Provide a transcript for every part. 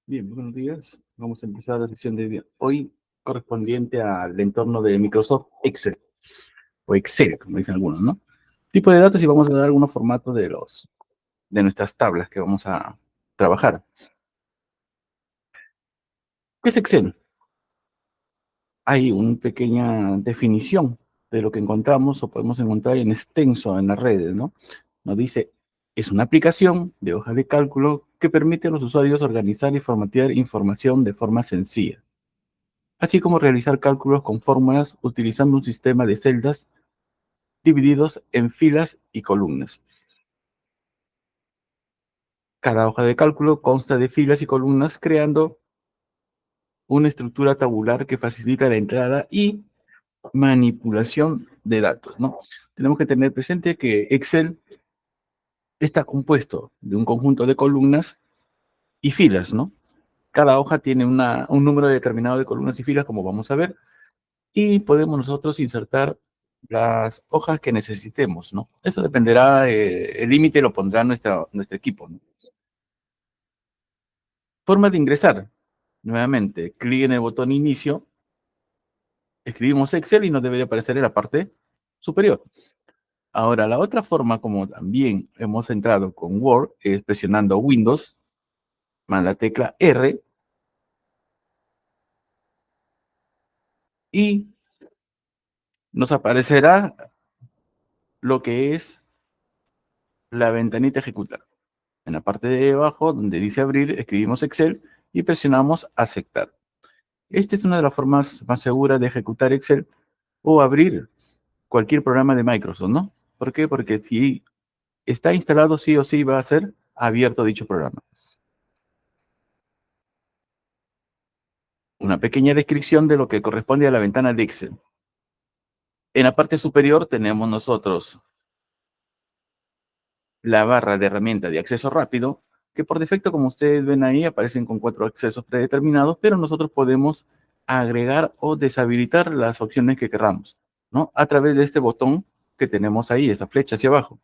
Bien, buenos días. Vamos a empezar la sesión de hoy correspondiente al entorno de Microsoft Excel, o Excel, como dicen algunos, ¿no? Tipo de datos y vamos a dar algunos formatos de nuestras tablas que vamos a trabajar. ¿Qué es Excel? Hay una pequeña definición de lo que encontramos o podemos encontrar en extenso en las redes, ¿no? Nos dice, es una aplicación de hojas de cálculo que permite a los usuarios organizar y formatear información de forma sencilla, así como realizar cálculos con fórmulas utilizando un sistema de celdas divididos en filas y columnas. Cada hoja de cálculo consta de filas y columnas, creando una estructura tabular que facilita la entrada y manipulación de datos, ¿no? Tenemos que tener presente que Excel está compuesto de un conjunto de columnas y filas, ¿no? Cada hoja tiene un número determinado de columnas y filas, como vamos a ver, y podemos nosotros insertar las hojas que necesitemos, ¿no? Eso dependerá, el límite lo pondrá nuestro equipo, ¿no? Forma de ingresar. Nuevamente, clic en el botón inicio, escribimos Excel y nos debe de aparecer en la parte superior. Ahora, la otra forma, como también hemos entrado con Word, es presionando Windows más la tecla R y nos aparecerá lo que es la ventanita ejecutar. En la parte de abajo, donde dice abrir, escribimos Excel y presionamos aceptar. Esta es una de las formas más seguras de ejecutar Excel o abrir cualquier programa de Microsoft, ¿no? ¿Por qué? Porque si está instalado, sí o sí va a ser abierto dicho programa. Una pequeña descripción de lo que corresponde a la ventana de Excel. En la parte superior tenemos nosotros la barra de herramienta de acceso rápido, que por defecto, como ustedes ven ahí, aparecen con 4 accesos predeterminados, pero nosotros podemos agregar o deshabilitar las opciones que queramos, ¿no? A través de este botón que tenemos ahí, esa flecha hacia abajo.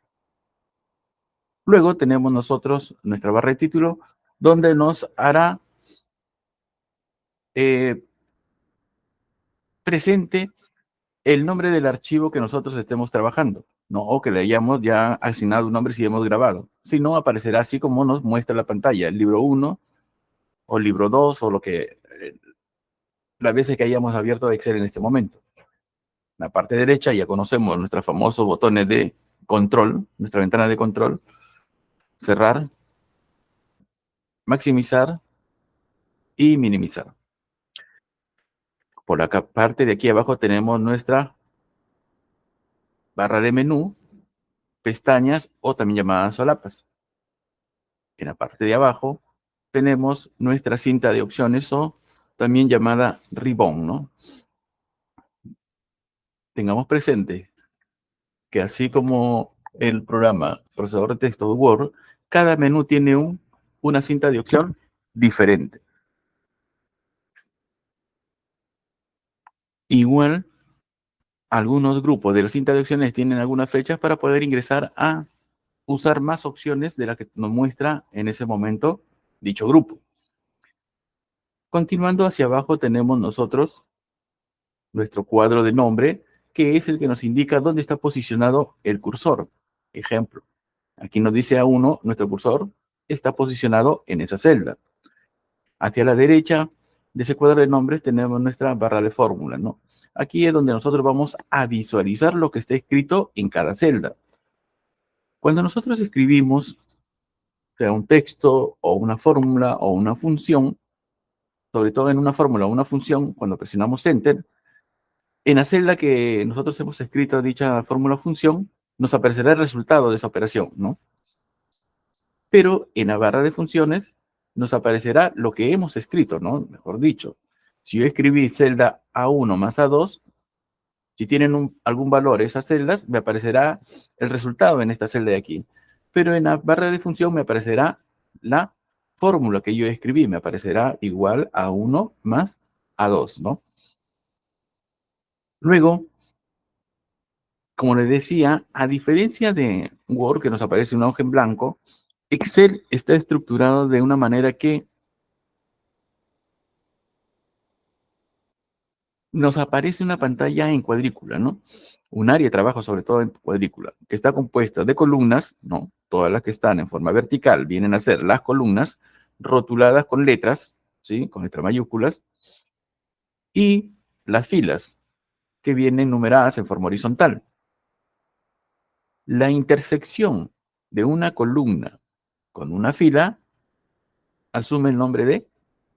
Luego tenemos nosotros nuestra barra de título, donde nos hará eh, presente el nombre del archivo que nosotros estemos trabajando, ¿no? O que le hayamos ya asignado un nombre si hemos grabado. Si no, aparecerá así como nos muestra la pantalla, el libro 1 o libro 2 o lo que las veces que hayamos abierto Excel en este momento. En la parte derecha ya conocemos nuestros famosos botones de control, nuestra ventana de control, cerrar, maximizar y minimizar. Por la parte de aquí abajo tenemos nuestra barra de menú, pestañas o también llamadas solapas. En la parte de abajo tenemos nuestra cinta de opciones o también llamada ribbon, ¿no? Tengamos presente que así como el programa procesador de texto de Word, cada menú tiene una cinta de opción diferente. Igual, algunos grupos de la cinta de opciones tienen algunas flechas para poder ingresar a usar más opciones de las que nos muestra en ese momento dicho grupo. Continuando hacia abajo tenemos nosotros nuestro cuadro de nombre, que es el que nos indica dónde está posicionado el cursor. Ejemplo, aquí nos dice A1, nuestro cursor está posicionado en esa celda. Hacia la derecha de ese cuadro de nombres tenemos nuestra barra de fórmula, ¿no? Aquí es donde nosotros vamos a visualizar lo que está escrito en cada celda. Cuando nosotros escribimos, sea un texto o una fórmula o una función, sobre todo en una fórmula o una función, cuando presionamos Enter, en la celda que nosotros hemos escrito dicha fórmula o función, nos aparecerá el resultado de esa operación, ¿no? Pero en la barra de funciones nos aparecerá lo que hemos escrito, ¿no? Mejor dicho, si yo escribí celda A1 más A2, si tienen algún valor esas celdas, me aparecerá el resultado en esta celda de aquí. Pero en la barra de función me aparecerá la fórmula que yo escribí, me aparecerá igual a 1 más A2, ¿no? Luego, como les decía, a diferencia de Word, que nos aparece una hoja en blanco, Excel está estructurado de una manera que nos aparece una pantalla en cuadrícula, ¿no? Un área de trabajo, sobre todo en cuadrícula, que está compuesta de columnas, ¿no? Todas las que están en forma vertical vienen a ser las columnas rotuladas con letras, ¿sí? Con letras mayúsculas, y las filas, que vienen numeradas en forma horizontal. La intersección de una columna con una fila asume el nombre de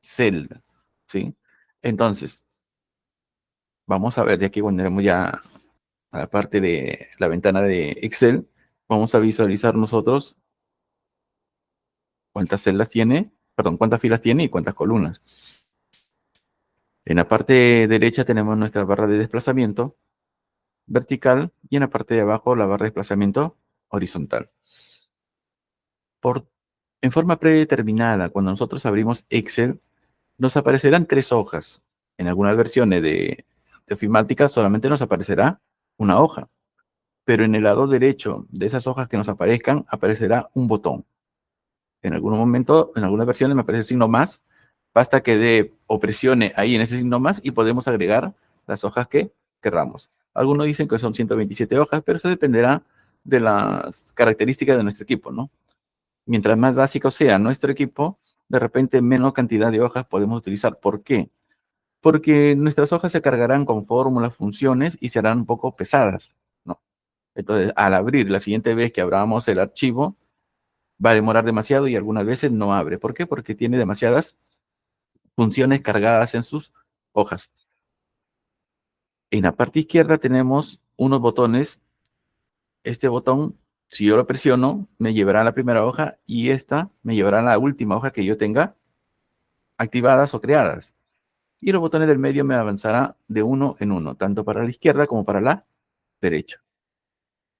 celda, ¿sí? Entonces, vamos a ver, de aquí pondremos ya a la parte de la ventana de Excel, vamos a visualizar nosotros cuántas celdas tiene, perdón, cuántas filas tiene y cuántas columnas. En la parte derecha tenemos nuestra barra de desplazamiento vertical y en la parte de abajo la barra de desplazamiento horizontal. Por, en forma predeterminada, cuando nosotros abrimos Excel, nos aparecerán tres hojas. En algunas versiones de ofimática solamente nos aparecerá una hoja, pero en el lado derecho de esas hojas que nos aparezcan aparecerá un botón. En algún momento, en algunas versiones me aparece el signo más, basta que dé o presione ahí en ese signo más y podemos agregar las hojas que querramos. Algunos dicen que son 127 hojas, pero eso dependerá de las características de nuestro equipo, ¿no? Mientras más básico sea nuestro equipo, de repente menos cantidad de hojas podemos utilizar. ¿Por qué? Porque nuestras hojas se cargarán con fórmulas, funciones y serán un poco pesadas, ¿no? Entonces, al abrir la siguiente vez que abramos el archivo, va a demorar demasiado y algunas veces no abre. ¿Por qué? Porque tiene demasiadas funciones cargadas en sus hojas. En la parte izquierda tenemos unos botones. Este botón, si yo lo presiono, me llevará a la primera hoja y esta me llevará a la última hoja que yo tenga activadas o creadas. Y los botones del medio me avanzará de uno en uno, tanto para la izquierda como para la derecha.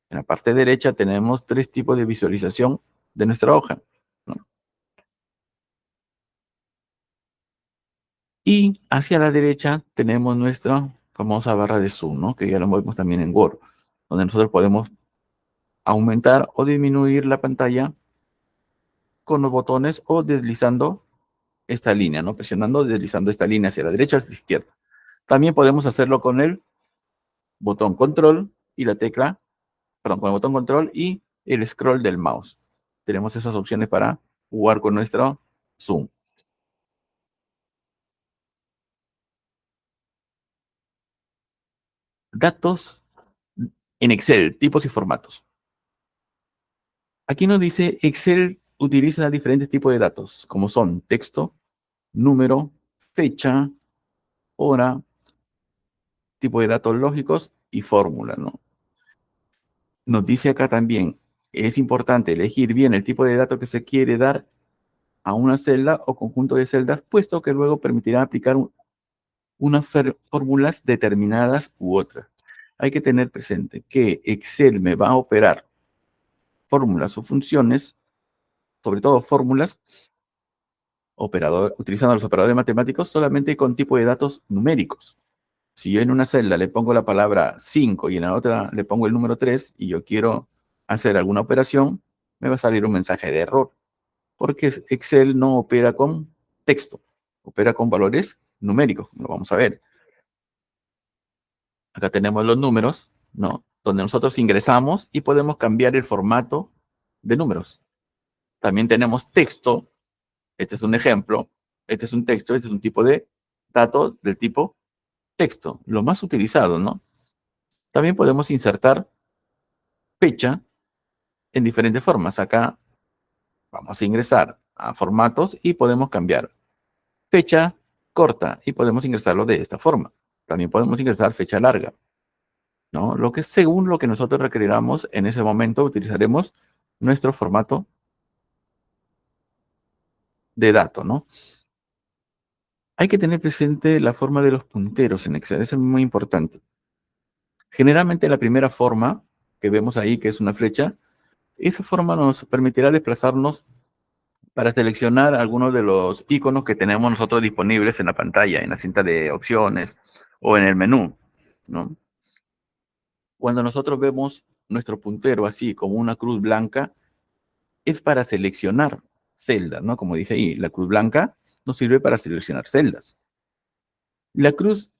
En la parte derecha tenemos tres tipos de visualización de nuestra hoja, ¿no? Y hacia la derecha tenemos nuestra famosa barra de zoom, ¿no? Que ya lo vemos también en Word, donde nosotros podemos aumentar o disminuir la pantalla con los botones o deslizando esta línea, ¿no? Presionando o deslizando esta línea hacia la derecha o hacia la izquierda. También podemos hacerlo con el botón control y la tecla, perdón, con el botón control y el scroll del mouse. Tenemos esas opciones para jugar con nuestro zoom. Datos en Excel, tipos y formatos. Aquí nos dice Excel utiliza diferentes tipos de datos, como son texto, número, fecha, hora, tipo de datos lógicos y fórmula, ¿no? Nos dice acá también, es importante elegir bien el tipo de dato que se quiere dar a una celda o conjunto de celdas, puesto que luego permitirá aplicar unas fórmulas determinadas u otras. Hay que tener presente que Excel me va a operar fórmulas o funciones, sobre todo fórmulas, utilizando los operadores matemáticos solamente con tipo de datos numéricos. Si yo en una celda le pongo la palabra 5 y en la otra le pongo el número 3 y yo quiero hacer alguna operación, me va a salir un mensaje de error, porque Excel no opera con texto, opera con valores numéricos, lo vamos a ver. Acá tenemos los números, ¿no? Donde nosotros ingresamos y podemos cambiar el formato de números. También tenemos texto, este es un ejemplo, este es un texto, este es un tipo de dato del tipo texto, lo más utilizado, ¿no? También podemos insertar fecha en diferentes formas. Acá vamos a ingresar a formatos y podemos cambiar fecha corta y podemos ingresarlo de esta forma. También podemos ingresar fecha larga, ¿no? Lo que según lo que nosotros requeriramos en ese momento utilizaremos nuestro formato de dato, ¿no? Hay que tener presente la forma de los punteros en Excel, eso es muy importante. Generalmente la primera forma que vemos ahí, que es una flecha, esa forma nos permitirá desplazarnos para seleccionar algunos de los iconos que tenemos nosotros disponibles en la pantalla, en la cinta de opciones o en el menú, ¿no? Cuando nosotros vemos nuestro puntero así como una cruz blanca, es para seleccionar celdas, ¿no? Como dice ahí, la cruz blanca nos sirve para seleccionar celdas. La cruz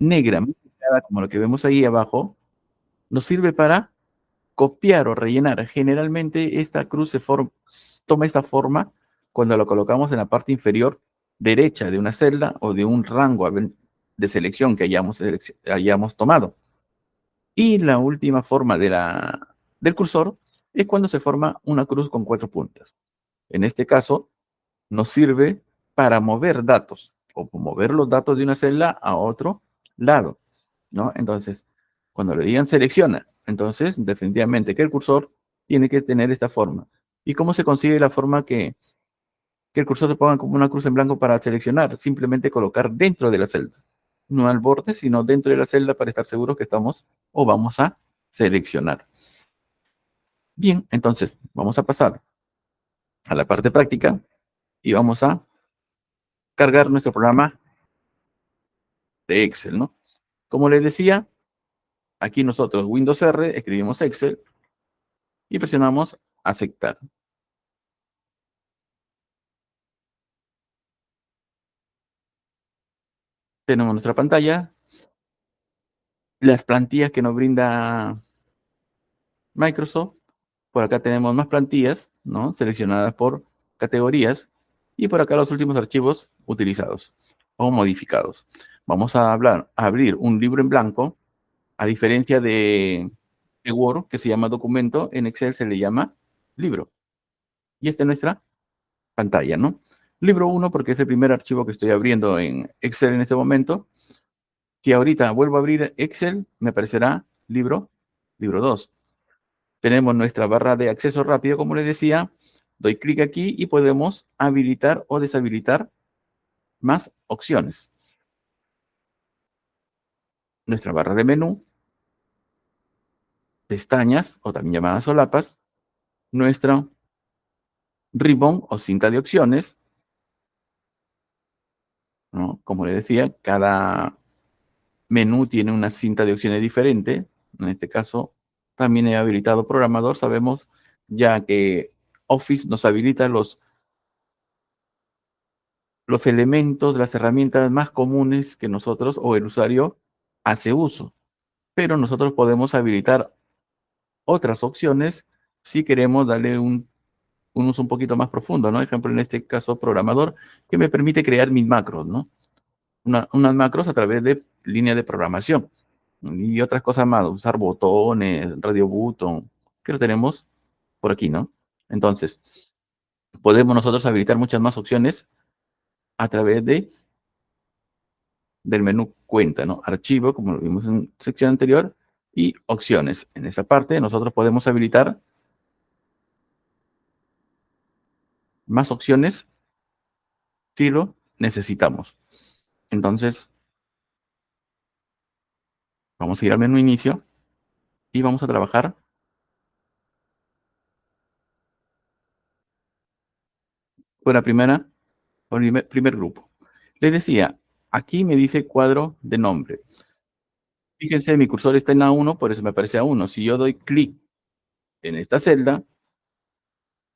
negra, muy delgada, como lo que vemos ahí abajo, nos sirve para copiar o rellenar. Generalmente esta cruz toma esta forma cuando lo colocamos en la parte inferior derecha de una celda o de un rango de selección que hayamos tomado. Y la última forma del cursor es cuando se forma una cruz con 4 puntas. En este caso, nos sirve para mover datos o mover los datos de una celda a otro lado, ¿no? Entonces, cuando le digan selecciona, entonces definitivamente que el cursor tiene que tener esta forma. ¿Y cómo se consigue la forma que el cursor se ponga como una cruz en blanco para seleccionar? Simplemente colocar dentro de la celda, no al borde, sino dentro de la celda para estar seguros que estamos o vamos a seleccionar. Bien, entonces vamos a pasar a la parte práctica y vamos a cargar nuestro programa de Excel, ¿no? Como les decía, aquí nosotros Windows R, escribimos Excel y presionamos aceptar. Tenemos nuestra pantalla, las plantillas que nos brinda Microsoft. Por acá tenemos más plantillas, ¿no? Seleccionadas por categorías. Y por acá los últimos archivos utilizados o modificados. Vamos a abrir un libro en blanco. A diferencia de Word, que se llama documento, en Excel se le llama libro. Y esta es nuestra pantalla, ¿no? Libro 1 porque es el primer archivo que estoy abriendo en Excel en este momento. Que ahorita vuelvo a abrir Excel, me aparecerá libro 2. Tenemos nuestra barra de acceso rápido, como les decía. Doy clic aquí y podemos habilitar o deshabilitar más opciones. Nuestra barra de menú, pestañas, o también llamadas solapas, nuestra ribbon o cinta de opciones, ¿no? Como les decía, cada menú tiene una cinta de opciones diferente. En este caso, también he habilitado programador. Sabemos ya que Office nos habilita los elementos, las herramientas más comunes que nosotros o el usuario hace uso. Pero nosotros podemos habilitar otras opciones si queremos darle un uso un poquito más profundo, ¿no? Ejemplo, en este caso, programador, que me permite crear mis macros, ¿no? Unas macros a través de línea de programación y otras cosas más, usar botones, radio button, que lo tenemos por aquí, ¿no? Entonces, podemos nosotros habilitar muchas más opciones a través del menú cuenta, ¿no? Archivo, como lo vimos en sección anterior, y opciones. En esta parte nosotros podemos habilitar más opciones si lo necesitamos. Entonces, vamos a ir al menú inicio y vamos a trabajar con la con el primer grupo. Les decía, aquí me dice cuadro de nombre. Fíjense, mi cursor está en A1, por eso me aparece A1. Si yo doy clic en esta celda,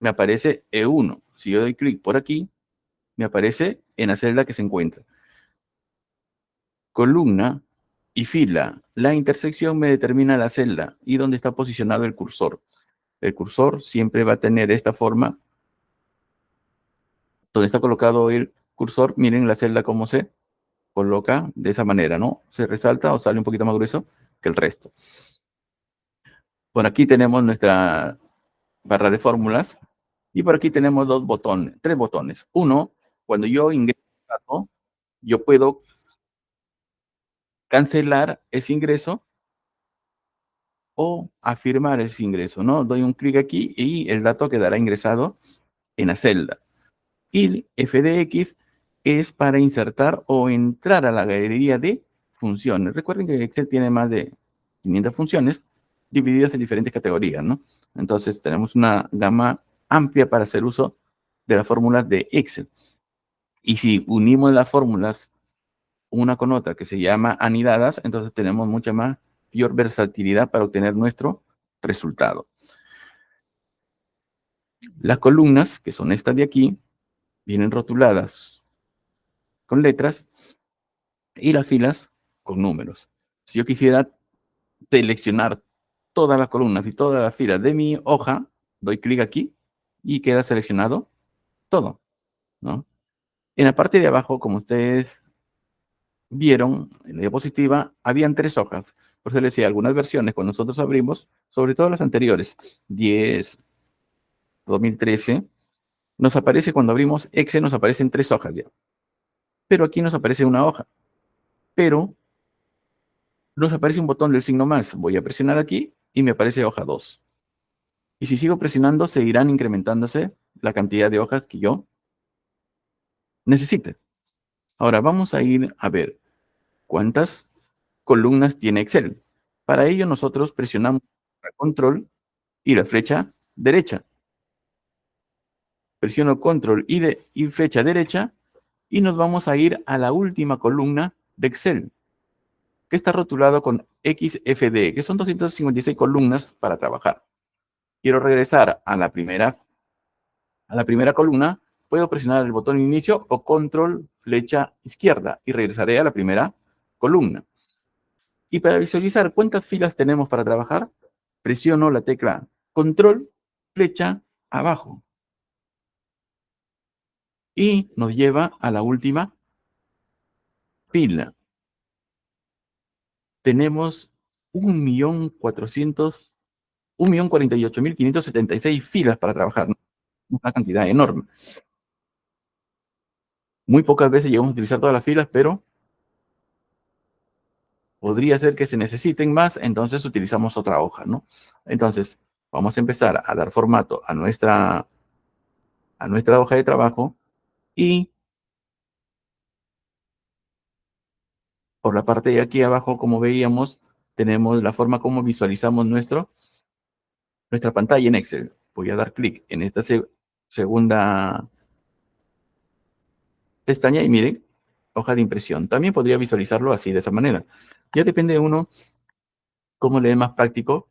me aparece E1. Si yo doy clic por aquí, me aparece en la celda que se encuentra. Columna y fila. La intersección me determina la celda y dónde está posicionado el cursor. El cursor siempre va a tener esta forma. Donde está colocado el cursor, miren la celda cómo se coloca de esa manera, ¿no? Se resalta o sale un poquito más grueso que el resto. Por aquí tenemos nuestra barra de fórmulas y por aquí tenemos tres botones. Uno, cuando yo ingreso un dato, yo puedo cancelar ese ingreso o afirmar ese ingreso, ¿no? Doy un clic aquí y el dato quedará ingresado en la celda. Y FDX es para insertar o entrar a la galería de funciones. Recuerden que Excel tiene más de 500 funciones divididas en diferentes categorías, ¿no? Entonces tenemos una gama amplia para hacer uso de las fórmulas de Excel. Y si unimos las fórmulas una con otra que se llama anidadas, entonces tenemos mucha mayor versatilidad para obtener nuestro resultado. Las columnas, que son estas de aquí, vienen rotuladas con letras y las filas con números. Si yo quisiera seleccionar todas las columnas y todas las filas de mi hoja, doy clic aquí y queda seleccionado todo, ¿no? En la parte de abajo, como ustedes vieron en la diapositiva, habían 3 hojas. Por eso les decía, algunas versiones, cuando nosotros abrimos, sobre todo las anteriores, 10, 2013, nos aparece cuando abrimos Excel, nos aparecen 3 hojas ya. Pero aquí nos aparece una hoja. Pero nos aparece un botón del signo más. Voy a presionar aquí y me aparece hoja 2. Y si sigo presionando, seguirán incrementándose la cantidad de hojas que yo necesite. Ahora vamos a ir a ver cuántas columnas tiene Excel. Para ello nosotros presionamos la control y la flecha derecha. Presiono control y flecha derecha y nos vamos a ir a la última columna de Excel, que está rotulado con XFD, que son 256 columnas para trabajar. Quiero regresar a la primera columna, puedo presionar el botón inicio o control flecha izquierda y regresaré a la primera columna. Y para visualizar cuántas filas tenemos para trabajar, presiono la tecla control flecha abajo y nos lleva a la última fila. Tenemos 1.48.576 filas para trabajar, ¿no? Una cantidad enorme. Muy pocas veces llegamos a utilizar todas las filas, pero podría ser que se necesiten más, entonces utilizamos otra hoja, ¿no? Entonces, vamos a empezar a dar formato a nuestra hoja de trabajo y por la parte de aquí abajo, como veíamos, tenemos la forma como visualizamos nuestra pantalla en Excel. Voy a dar clic en esta segunda pestaña y miren, hoja de impresión. También podría visualizarlo así, de esa manera. Ya depende de uno cómo le es más práctico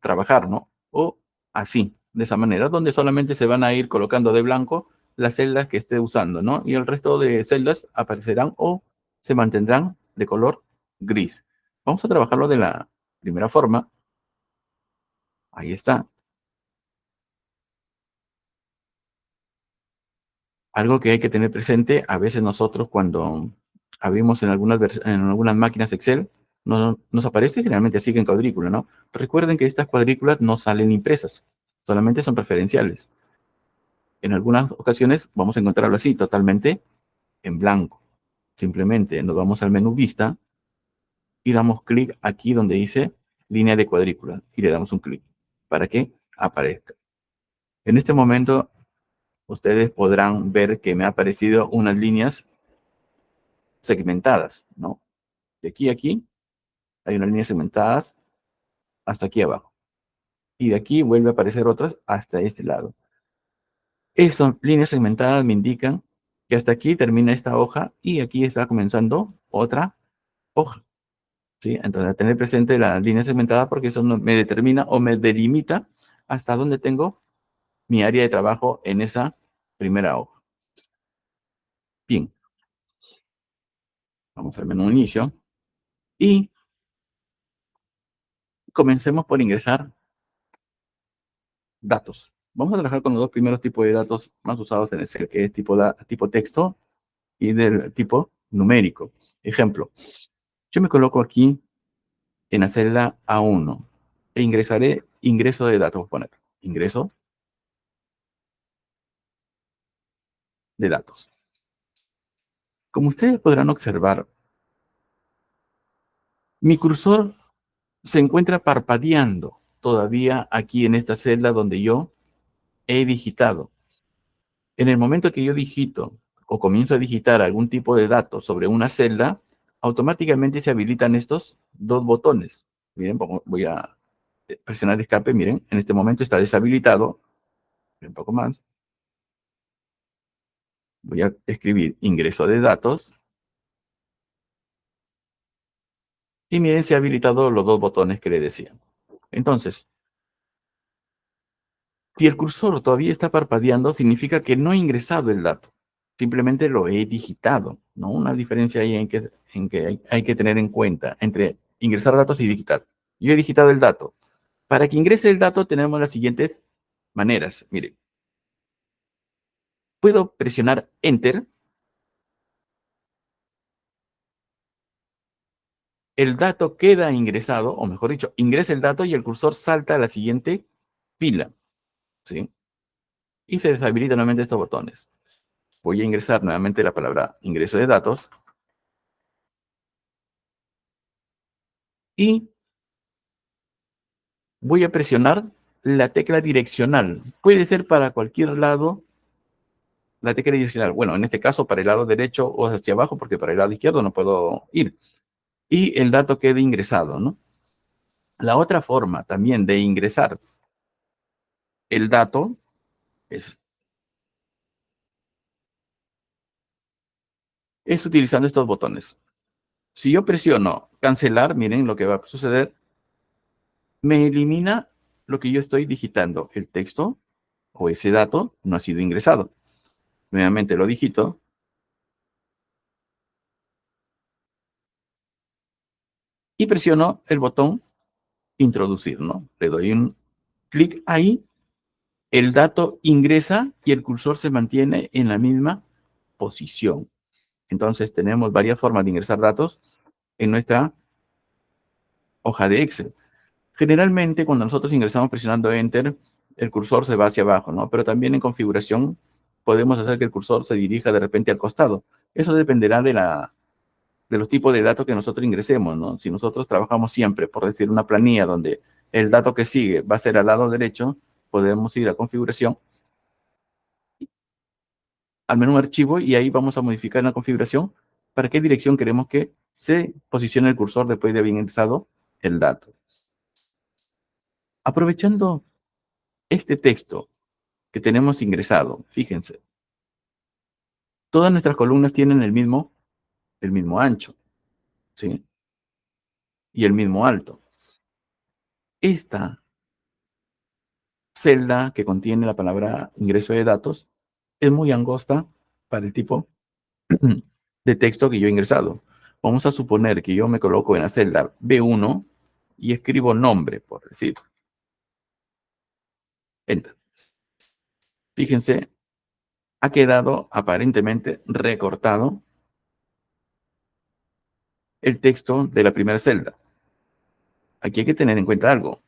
trabajar, ¿no? O así, de esa manera, donde solamente se van a ir colocando de blanco las celdas que esté usando, ¿no? Y el resto de celdas aparecerán o se mantendrán de color gris. Vamos a trabajarlo de la primera forma. Ahí está. Algo que hay que tener presente, a veces nosotros cuando abrimos en algunas máquinas Excel, nos aparece generalmente así que en cuadrícula, ¿no? Recuerden que estas cuadrículas no salen impresas, solamente son referenciales. En algunas ocasiones vamos a encontrarlo así, totalmente en blanco. Simplemente nos vamos al menú Vista y damos clic aquí donde dice línea de cuadrícula y le damos un clic para que aparezca. En este momento, ustedes podrán ver que me ha aparecido unas líneas segmentadas, ¿no? De aquí a aquí hay unas líneas segmentadas hasta aquí abajo. Y de aquí vuelve a aparecer otras hasta este lado. Estas líneas segmentadas me indican que hasta aquí termina esta hoja y aquí está comenzando otra hoja, ¿sí? Entonces, a tener presente la línea segmentada porque eso me determina o me delimita hasta dónde tengo mi área de trabajo en esa primera hoja. Bien, vamos al menú inicio y comencemos por ingresar datos. Vamos a trabajar con los dos primeros tipos de datos más usados en Excel, que es tipo texto y del tipo numérico. Ejemplo, yo me coloco aquí en la celda A1 e ingresaré ingreso de datos. Voy a poner ingreso de datos. Como ustedes podrán observar, mi cursor se encuentra parpadeando todavía aquí en esta celda donde yo he digitado. En el momento que yo digito o comienzo a digitar algún tipo de datos sobre una celda, automáticamente se habilitan estos dos botones. Miren, voy a presionar escape. Miren, en este momento está deshabilitado. Un poco más. Voy a escribir ingreso de datos. Y miren, se han habilitado los dos botones que le decía. Entonces, si el cursor todavía está parpadeando, significa que no he ingresado el dato. simplemente lo he digitado, ¿no? Una diferencia ahí en que hay que tener en cuenta entre ingresar datos y digitar. Yo he digitado el dato. Para que ingrese el dato tenemos las siguientes maneras. Mire, puedo presionar Enter, el dato queda ingresado, o mejor dicho, ingresa el dato y el cursor salta a la siguiente fila, ¿sí? Y se deshabilitan nuevamente estos botones. Voy a ingresar nuevamente la palabra ingreso de datos y voy a presionar la tecla direccional. Puede ser para cualquier lado la tecla direccional. Bueno, en este caso para el lado derecho o hacia abajo, porque para el lado izquierdo no puedo ir. Y el dato quede ingresado, ¿no? La otra forma también de ingresar el dato es utilizando estos botones. Si yo presiono cancelar, miren lo que va a suceder. Me elimina lo que yo estoy digitando. El texto o ese dato no ha sido ingresado. Nuevamente lo digito y presiono el botón introducir, ¿no? Le doy un clic ahí, el dato ingresa y el cursor se mantiene en la misma posición. Entonces tenemos varias formas de ingresar datos en nuestra hoja de Excel. Generalmente cuando nosotros ingresamos presionando Enter, el cursor se va hacia abajo, ¿no? Pero también en configuración podemos hacer que el cursor se dirija de repente al costado. Eso dependerá de los tipos de datos que nosotros ingresemos, ¿no? Si nosotros trabajamos siempre, por decir, una planilla donde el dato que sigue va a ser al lado derecho, podemos ir a configuración, al menú archivo, y ahí vamos a modificar la configuración para qué dirección queremos que se posicione el cursor después de haber ingresado el dato. Aprovechando este texto que tenemos ingresado, fíjense, todas nuestras columnas tienen el mismo ancho, ¿sí? Y el mismo alto. Esta celda que contiene la palabra ingreso de datos es muy angosta para el tipo de texto que yo he ingresado. Vamos a suponer que yo me coloco en la celda B1 y escribo nombre, por decir. Enter. Fíjense, ha quedado aparentemente recortado el texto de la primera celda. Aquí hay que tener en cuenta algo.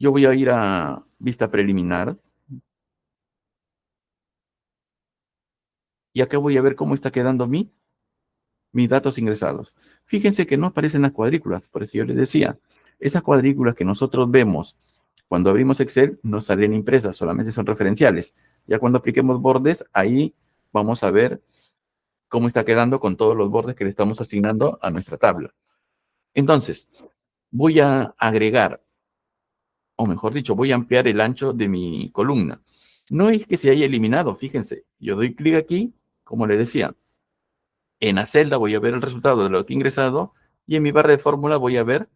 Yo voy a ir a vista preliminar y acá voy a ver cómo está quedando mis datos ingresados. Fíjense que no aparecen las cuadrículas, por eso yo les decía, esas cuadrículas que nosotros vemos cuando abrimos Excel no salen impresas, solamente son referenciales. Ya cuando apliquemos bordes, ahí vamos a ver cómo está quedando con todos los bordes que le estamos asignando a nuestra tabla. Entonces, voy a agregar, o mejor dicho, voy a ampliar el ancho de mi columna. No es que se haya eliminado, fíjense, yo doy clic aquí, como les decía, en la celda voy a ver el resultado de lo que he ingresado y en mi barra de fórmula voy a ver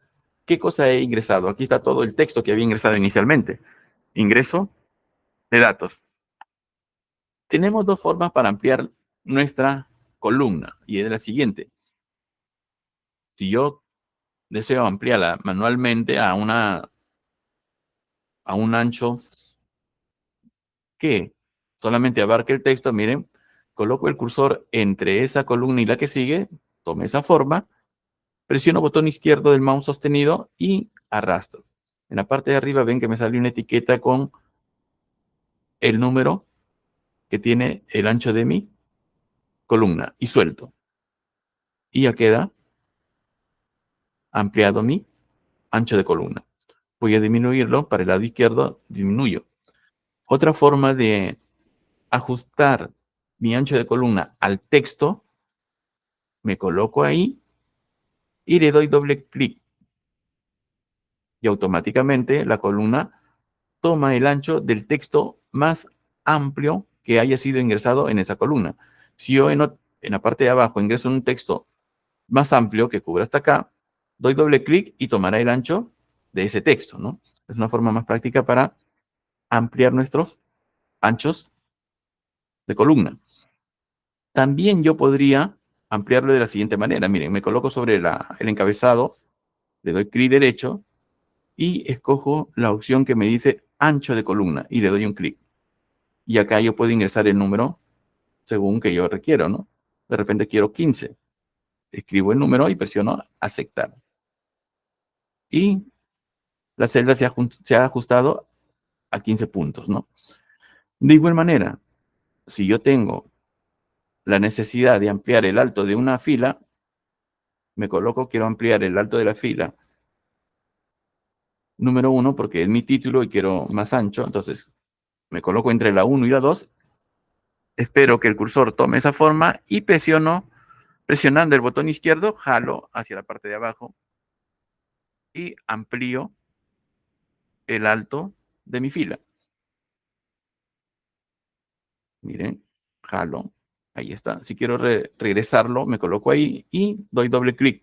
qué cosa he ingresado. Aquí está todo el texto que había ingresado inicialmente. Ingreso de datos. Tenemos dos formas para ampliar nuestra columna y es la siguiente. Si yo deseo ampliarla manualmente a un ancho que solamente abarque el texto, miren, coloco el cursor entre esa columna y la que sigue, tome esa forma, presiono botón izquierdo del mouse sostenido y arrastro. En la parte de arriba ven que me sale una etiqueta con el número que tiene el ancho de mi columna y suelto. Y ya queda ampliado mi ancho de columna. Voy a disminuirlo para el lado izquierdo, disminuyo. Otra forma de ajustar mi ancho de columna al texto, me coloco ahí y le doy doble clic y automáticamente la columna toma el ancho del texto más amplio que haya sido ingresado en esa columna. Si yo en la parte de abajo ingreso un texto más amplio que cubra hasta acá, doy doble clic y tomará el ancho de ese texto, ¿no? Es una forma más práctica para ampliar nuestros anchos de columna. También yo podría ampliarlo de la siguiente manera. Miren, me coloco sobre el encabezado, le doy clic derecho y escojo la opción que me dice ancho de columna y le doy un clic. Y acá yo puedo ingresar el número según que yo requiero, ¿no? De repente quiero 15. Escribo el número y presiono aceptar. Y la celda se ha ajustado a 15 puntos, ¿no? De igual manera, si yo tengo la necesidad de ampliar el alto de una fila, me coloco, quiero ampliar el alto de la fila número 1 porque es mi título y quiero más ancho, entonces me coloco entre la 1 y la 2, espero que el cursor tome esa forma y presionando el botón izquierdo, jalo hacia la parte de abajo y amplío el alto de mi fila. Miren, jalo, ahí está. Si quiero regresarlo, me coloco ahí y doy doble clic.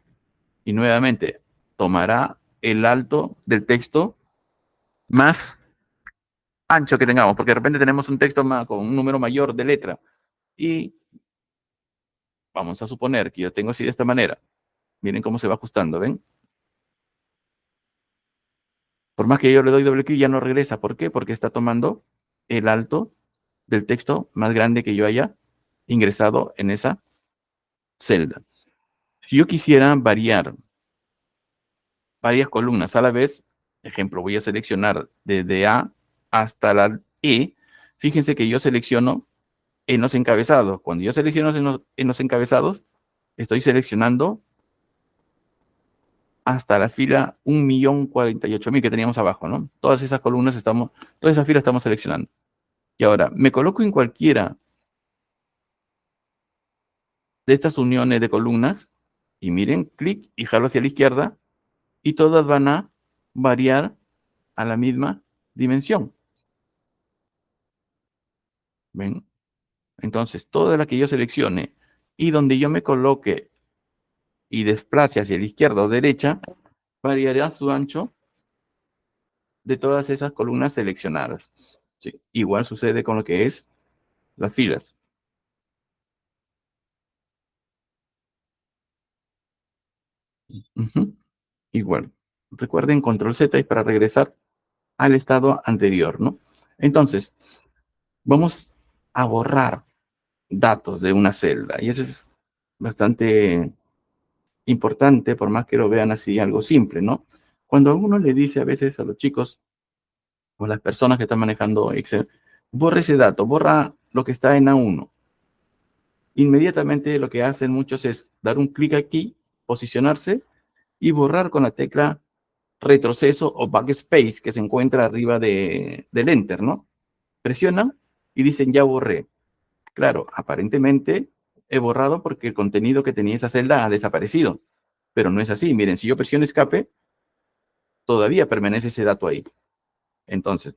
Y nuevamente tomará el alto del texto más ancho que tengamos, porque de repente tenemos un texto más, con un número mayor de letra. Y vamos a suponer que yo tengo así de esta manera. Miren cómo se va ajustando, ¿ven? Por más que yo le doy doble clic, ya no regresa. ¿Por qué? Porque está tomando el alto del texto más grande que yo haya ingresado en esa celda. Si yo quisiera variar varias columnas a la vez, ejemplo, voy a seleccionar desde A hasta la E, fíjense que yo selecciono en los encabezados. Cuando yo selecciono en los encabezados, estoy seleccionando hasta la fila 1.048.000 que teníamos abajo, ¿no? Todas esas columnas toda esa fila estamos seleccionando. Y ahora, me coloco en cualquiera de estas uniones de columnas y miren, clic y jalo hacia la izquierda y todas van a variar a la misma dimensión. ¿Ven? Entonces, toda la que yo seleccione y donde yo me coloque y desplace hacia la izquierda o derecha, variará su ancho de todas esas columnas seleccionadas. Sí, igual sucede con lo que es las filas. Ujú. Igual. Recuerden control Z y para regresar al estado anterior, ¿no? Entonces, vamos a borrar datos de una celda. Y eso es bastante importante, por más que lo vean así, algo simple, ¿no? Cuando uno le dice a veces a los chicos o a las personas que están manejando Excel, borra ese dato, borra lo que está en A1. Inmediatamente lo que hacen muchos es dar un clic aquí, posicionarse y borrar con la tecla retroceso o backspace que se encuentra arriba del Enter, ¿no? Presionan y dicen ya borré. Claro, aparentemente he borrado porque el contenido que tenía esa celda ha desaparecido, pero no es así. Miren, si yo presiono escape, todavía permanece ese dato ahí. Entonces,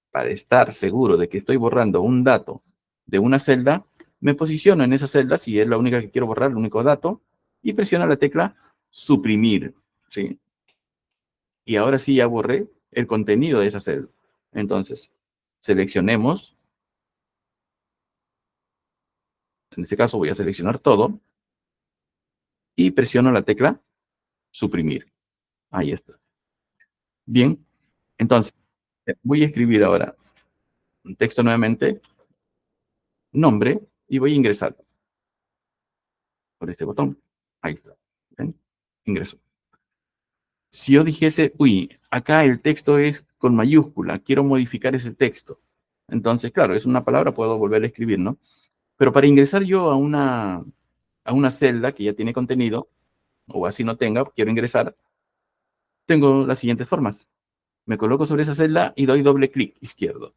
para estar seguro de que estoy borrando un dato de una celda, me posiciono en esa celda, si es la única que quiero borrar, el único dato, y presiono la tecla suprimir, ¿sí? Y ahora sí ya borré el contenido de esa celda. Entonces, seleccionemos, en este caso voy a seleccionar todo, y presiono la tecla suprimir. Ahí está. Bien, entonces, voy a escribir ahora un texto nuevamente, nombre, y voy a ingresar por este botón. Ahí está. ¿Ven? Ingreso. Si yo dijese, uy, acá el texto es con mayúscula, quiero modificar ese texto. Entonces, claro, es una palabra, puedo volver a escribir, ¿no? Pero para ingresar yo a una celda que ya tiene contenido, o así no tenga, quiero ingresar, tengo las siguientes formas. Me coloco sobre esa celda y doy doble clic izquierdo.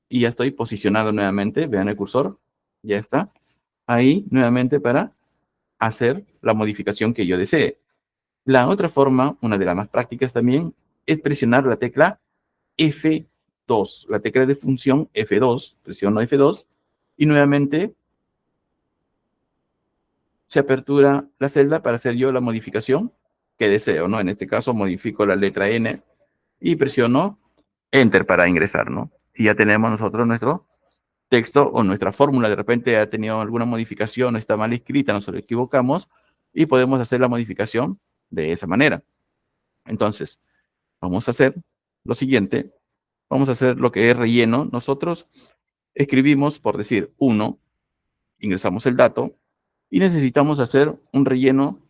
Y ya estoy posicionado nuevamente, vean el cursor, ya está. Ahí nuevamente para hacer la modificación que yo desee. La otra forma, una de las más prácticas también, es presionar la tecla F2, la tecla de función F2, presiono F2 y nuevamente se apertura la celda para hacer yo la modificación que deseo, ¿no? En este caso modifico la letra N y presiono Enter para ingresar, ¿no? Y ya tenemos nosotros nuestro texto o nuestra fórmula de repente ha tenido alguna modificación o está mal escrita, nos equivocamos y podemos hacer la modificación de esa manera. Entonces, vamos a hacer lo siguiente. Vamos a hacer lo que es relleno. Nosotros escribimos, por decir, 1, ingresamos el dato y necesitamos hacer un relleno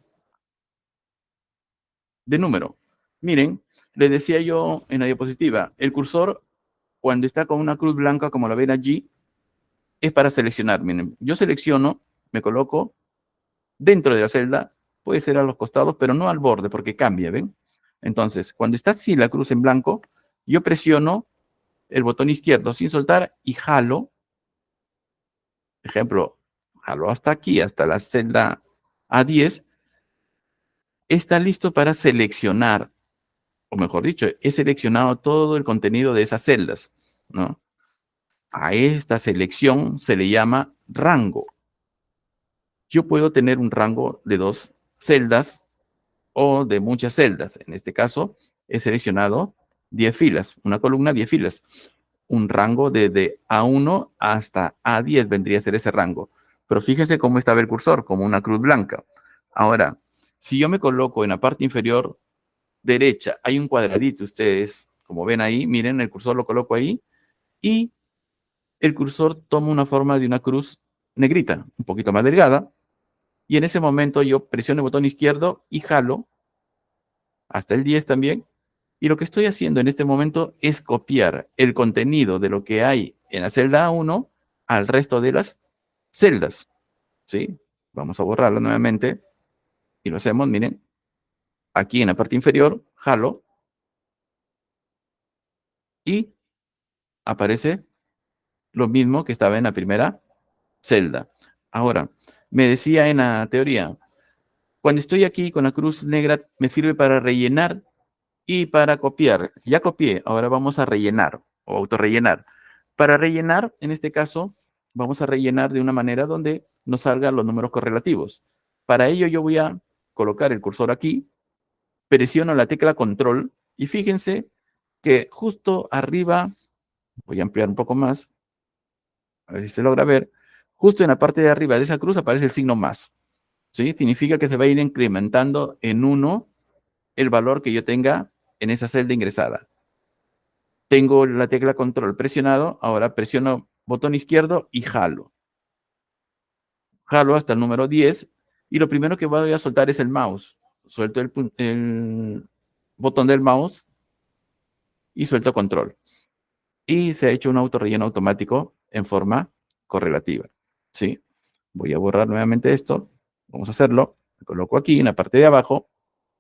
de número. Miren, les decía yo en la diapositiva, el cursor, cuando está con una cruz blanca, como la ven allí, es para seleccionar. Miren, yo selecciono, me coloco dentro de la celda, puede ser a los costados, pero no al borde, porque cambia, ¿ven? Entonces, cuando está así la cruz en blanco, yo presiono el botón izquierdo sin soltar y jalo, ejemplo, jalo hasta aquí, hasta la celda A10, está listo para seleccionar, o mejor dicho, he seleccionado todo el contenido de esas celdas, ¿no? A esta selección se le llama rango. Yo puedo tener un rango de 2 celdas o de muchas celdas. En este caso, he seleccionado 10 filas, una columna, 10 filas. Un rango desde A1 hasta A10 vendría a ser ese rango. Pero fíjense cómo estaba el cursor, como una cruz blanca. Ahora, si yo me coloco en la parte inferior derecha, hay un cuadradito, ustedes, como ven ahí, miren, el cursor lo coloco ahí, y el cursor toma una forma de una cruz negrita, un poquito más delgada, y en ese momento yo presiono el botón izquierdo y jalo hasta el 10 también, y lo que estoy haciendo en este momento es copiar el contenido de lo que hay en la celda A1 al resto de las celdas, ¿sí? Vamos a borrarlo nuevamente y lo hacemos, miren, aquí en la parte inferior, jalo y aparece lo mismo que estaba en la primera celda. Ahora, me decía en la teoría, cuando estoy aquí con la cruz negra, me sirve para rellenar y para copiar. Ya copié, ahora vamos a rellenar o autorrellenar. Para rellenar, en este caso, vamos a rellenar de una manera donde nos salgan los números correlativos. Para ello yo voy a colocar el cursor aquí, presiono la tecla control y fíjense que justo arriba, voy a ampliar un poco más, a ver si se logra ver, justo en la parte de arriba de esa cruz aparece el signo más. ¿Sí? Significa que se va a ir incrementando en 1 el valor que yo tenga en esa celda ingresada. Tengo la tecla control presionado, ahora presiono botón izquierdo y jalo. Jalo hasta el número 10 y lo primero que voy a soltar es el mouse. Suelto el botón del mouse y suelto control. Y se ha hecho un autorrelleno automático en forma correlativa. ¿Sí? Voy a borrar nuevamente esto. Vamos a hacerlo. Me coloco aquí en la parte de abajo,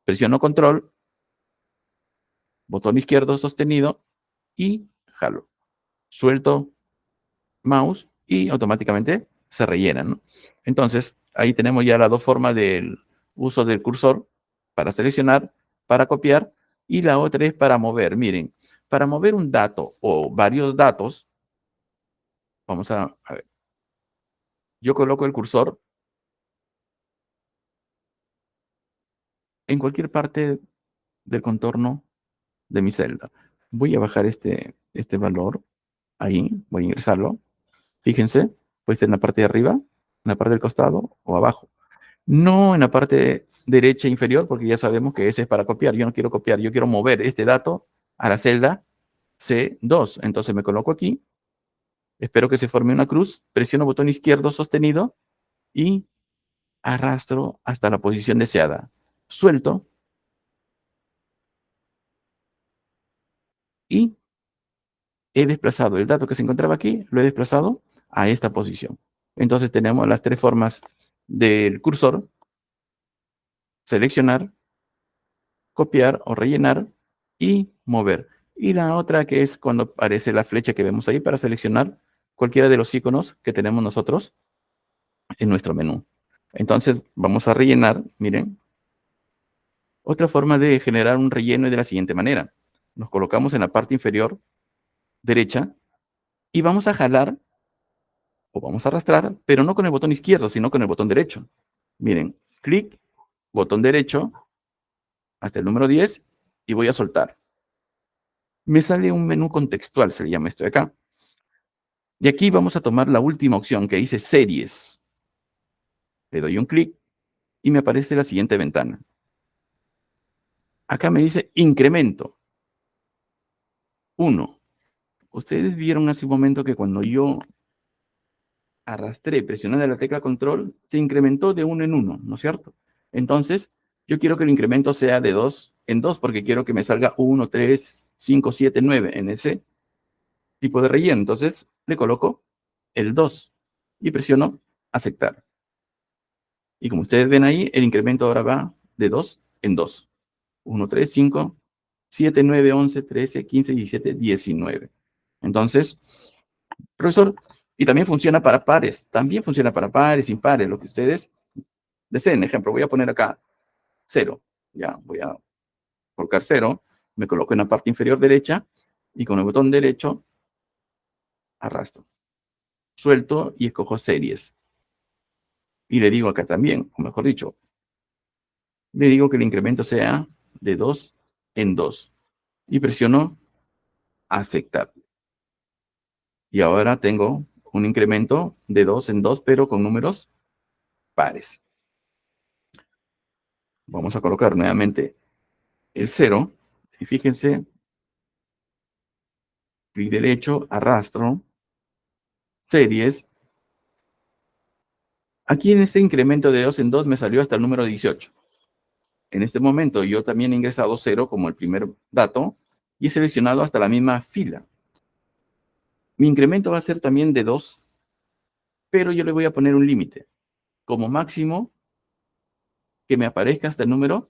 presiono control, botón izquierdo sostenido y jalo. Suelto mouse y automáticamente se rellenan, ¿no? Entonces, ahí tenemos ya las dos formas del uso del cursor para seleccionar, para copiar y la otra es para mover. Miren, para mover un dato o varios datos, vamos a ver, yo coloco el cursor en cualquier parte del contorno de mi celda. Voy a bajar este valor, ahí, voy a ingresarlo. Fíjense, puede ser en la parte de arriba, en la parte del costado o abajo. No en la parte derecha inferior, porque ya sabemos que ese es para copiar. Yo no quiero copiar, yo quiero mover este dato a la celda C2. Entonces me coloco aquí, espero que se forme una cruz, presiono botón izquierdo sostenido y arrastro hasta la posición deseada. Suelto y he desplazado el dato que se encontraba aquí, lo he desplazado a esta posición. Entonces tenemos las tres formas del cursor: seleccionar, copiar o rellenar y mover. Y la otra que es cuando aparece la flecha que vemos ahí para seleccionar cualquiera de los iconos que tenemos nosotros en nuestro menú. Entonces vamos a rellenar, miren. Otra forma de generar un relleno es de la siguiente manera. Nos colocamos en la parte inferior derecha y vamos a jalar o vamos a arrastrar, pero no con el botón izquierdo, sino con el botón derecho. Miren, clic, botón derecho, hasta el número 10 y voy a soltar. Me sale un menú contextual, se le llama esto de acá. Y aquí vamos a tomar la última opción que dice series. Le doy un clic y me aparece la siguiente ventana. Acá me dice incremento. 1. Ustedes vieron hace un momento que cuando yo arrastré presionando la tecla control, se incrementó de 1 en 1, ¿no es cierto? Entonces, yo quiero que el incremento sea de 2 en 2 porque quiero que me salga 1, 3, 5, 7, 9 en ese tipo de relleno. Entonces, le coloco el 2 y presiono aceptar. Y como ustedes ven ahí, el incremento ahora va de 2 en 2. 1, 3, 5, 7, 9, 11, 13, 15, 17, 19. Entonces, profesor, y también funciona para pares. También funciona para pares, impares, lo que ustedes deseen. Ejemplo, voy a poner acá 0. Ya, voy a colocar 0. Me coloco en la parte inferior derecha y con el botón derecho arrastro. Suelto y escojo series. Y le digo acá también, o mejor dicho, le digo que el incremento sea de 2 en 2. Y presiono aceptar. Y ahora tengo un incremento de 2 en 2, pero con números pares. Vamos a colocar nuevamente el 0. Y fíjense, clic derecho, arrastro, series. Aquí en este incremento de 2 en 2 me salió hasta el número 18. En este momento yo también he ingresado 0 como el primer dato y he seleccionado hasta la misma fila. Mi incremento va a ser también de 2, pero yo le voy a poner un límite. Como máximo, que me aparezca hasta el número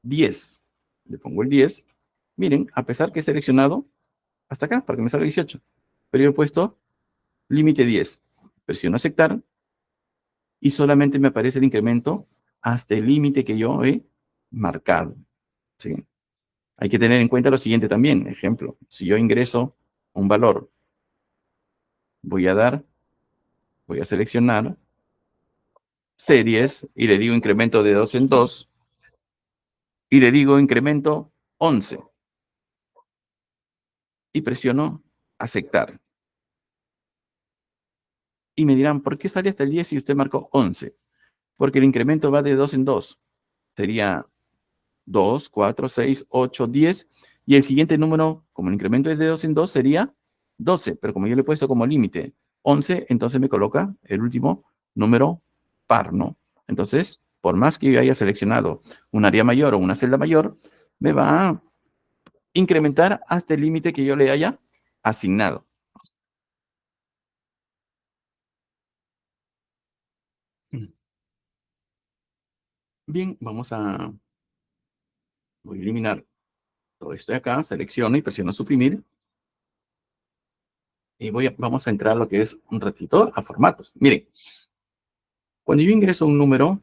10. Le pongo el 10. Miren, a pesar que he seleccionado hasta acá para que me salga 18, pero yo he puesto límite 10. Presiono aceptar y solamente me aparece el incremento hasta el límite que yo he marcado. ¿Sí? Hay que tener en cuenta lo siguiente también. Ejemplo, si yo ingreso un valor, voy a seleccionar series y le digo incremento de 2 en 2 y le digo incremento 11 y presiono aceptar. Y me dirán, ¿por qué sale hasta el 10 si usted marcó 11? Porque el incremento va de 2 en 2. Sería 2, 4, 6, 8, 10. Y el siguiente número, como el incremento es de 2 en 2, sería 12. Pero como yo le he puesto como límite 11, entonces me coloca el último número par, ¿no? Entonces, por más que yo haya seleccionado un área mayor o una celda mayor, me va a incrementar hasta el límite que yo le haya asignado. Bien, voy a eliminar todo esto de acá, selecciono y presiono suprimir. Y vamos a entrar a lo que es un ratito a formatos. Miren, cuando yo ingreso un número,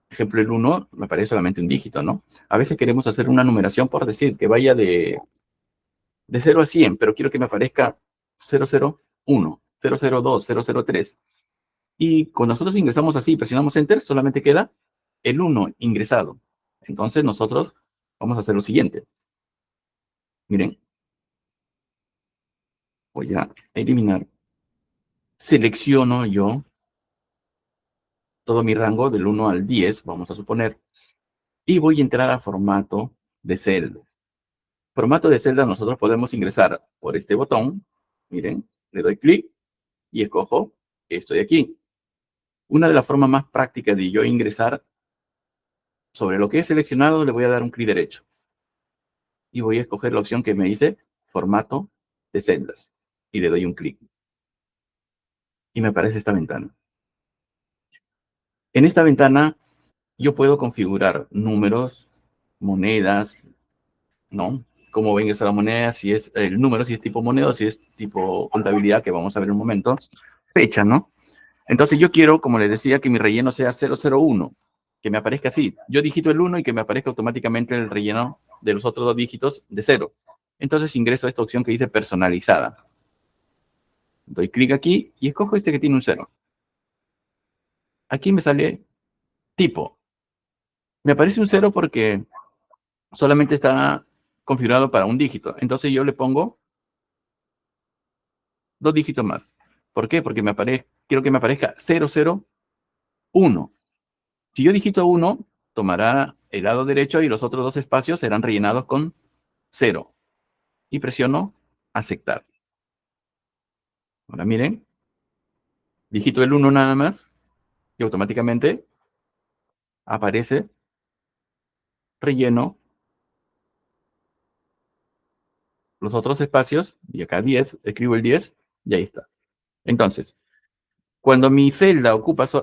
ejemplo el 1, me aparece solamente un dígito, ¿no? A veces queremos hacer una numeración por decir que vaya de 0 a 100, pero quiero que me aparezca 001, 002, 003. Y cuando nosotros ingresamos así, presionamos Enter, solamente queda el 1 ingresado. Entonces nosotros vamos a hacer lo siguiente. Miren, voy a eliminar. Selecciono yo todo mi rango del 1 al 10, vamos a suponer, y voy a entrar a formato de celda. Formato de celda nosotros podemos ingresar por este botón. Miren, le doy clic y escojo esto de aquí. Una de las formas más prácticas de yo ingresar sobre lo que he seleccionado, le voy a dar un clic derecho. Y voy a escoger la opción que me dice formato de celdas. Y le doy un clic. Y me aparece esta ventana. En esta ventana yo puedo configurar números, monedas, ¿no? Cómo va a ingresar la moneda, si es el número, si es tipo moneda, si es tipo contabilidad, que vamos a ver en un momento. Fecha, ¿no? Entonces yo quiero, como les decía, que mi relleno sea 001, que me aparezca así. Yo digito el 1 y que me aparezca automáticamente el relleno de los otros dos dígitos de 0. Entonces ingreso a esta opción que dice personalizada. Doy clic aquí y escojo este que tiene un 0. Aquí me sale tipo. Me aparece un 0 porque solamente está configurado para un dígito. Entonces yo le pongo dos dígitos más. ¿Por qué? Porque quiero que me aparezca 001. Si yo digito 1, tomará el lado derecho y los otros dos espacios serán rellenados con 0. Y presiono aceptar. Ahora miren, digito el 1 nada más y automáticamente aparece relleno los otros espacios, y acá 10, escribo el 10 y ahí está. Entonces, cuando mi celda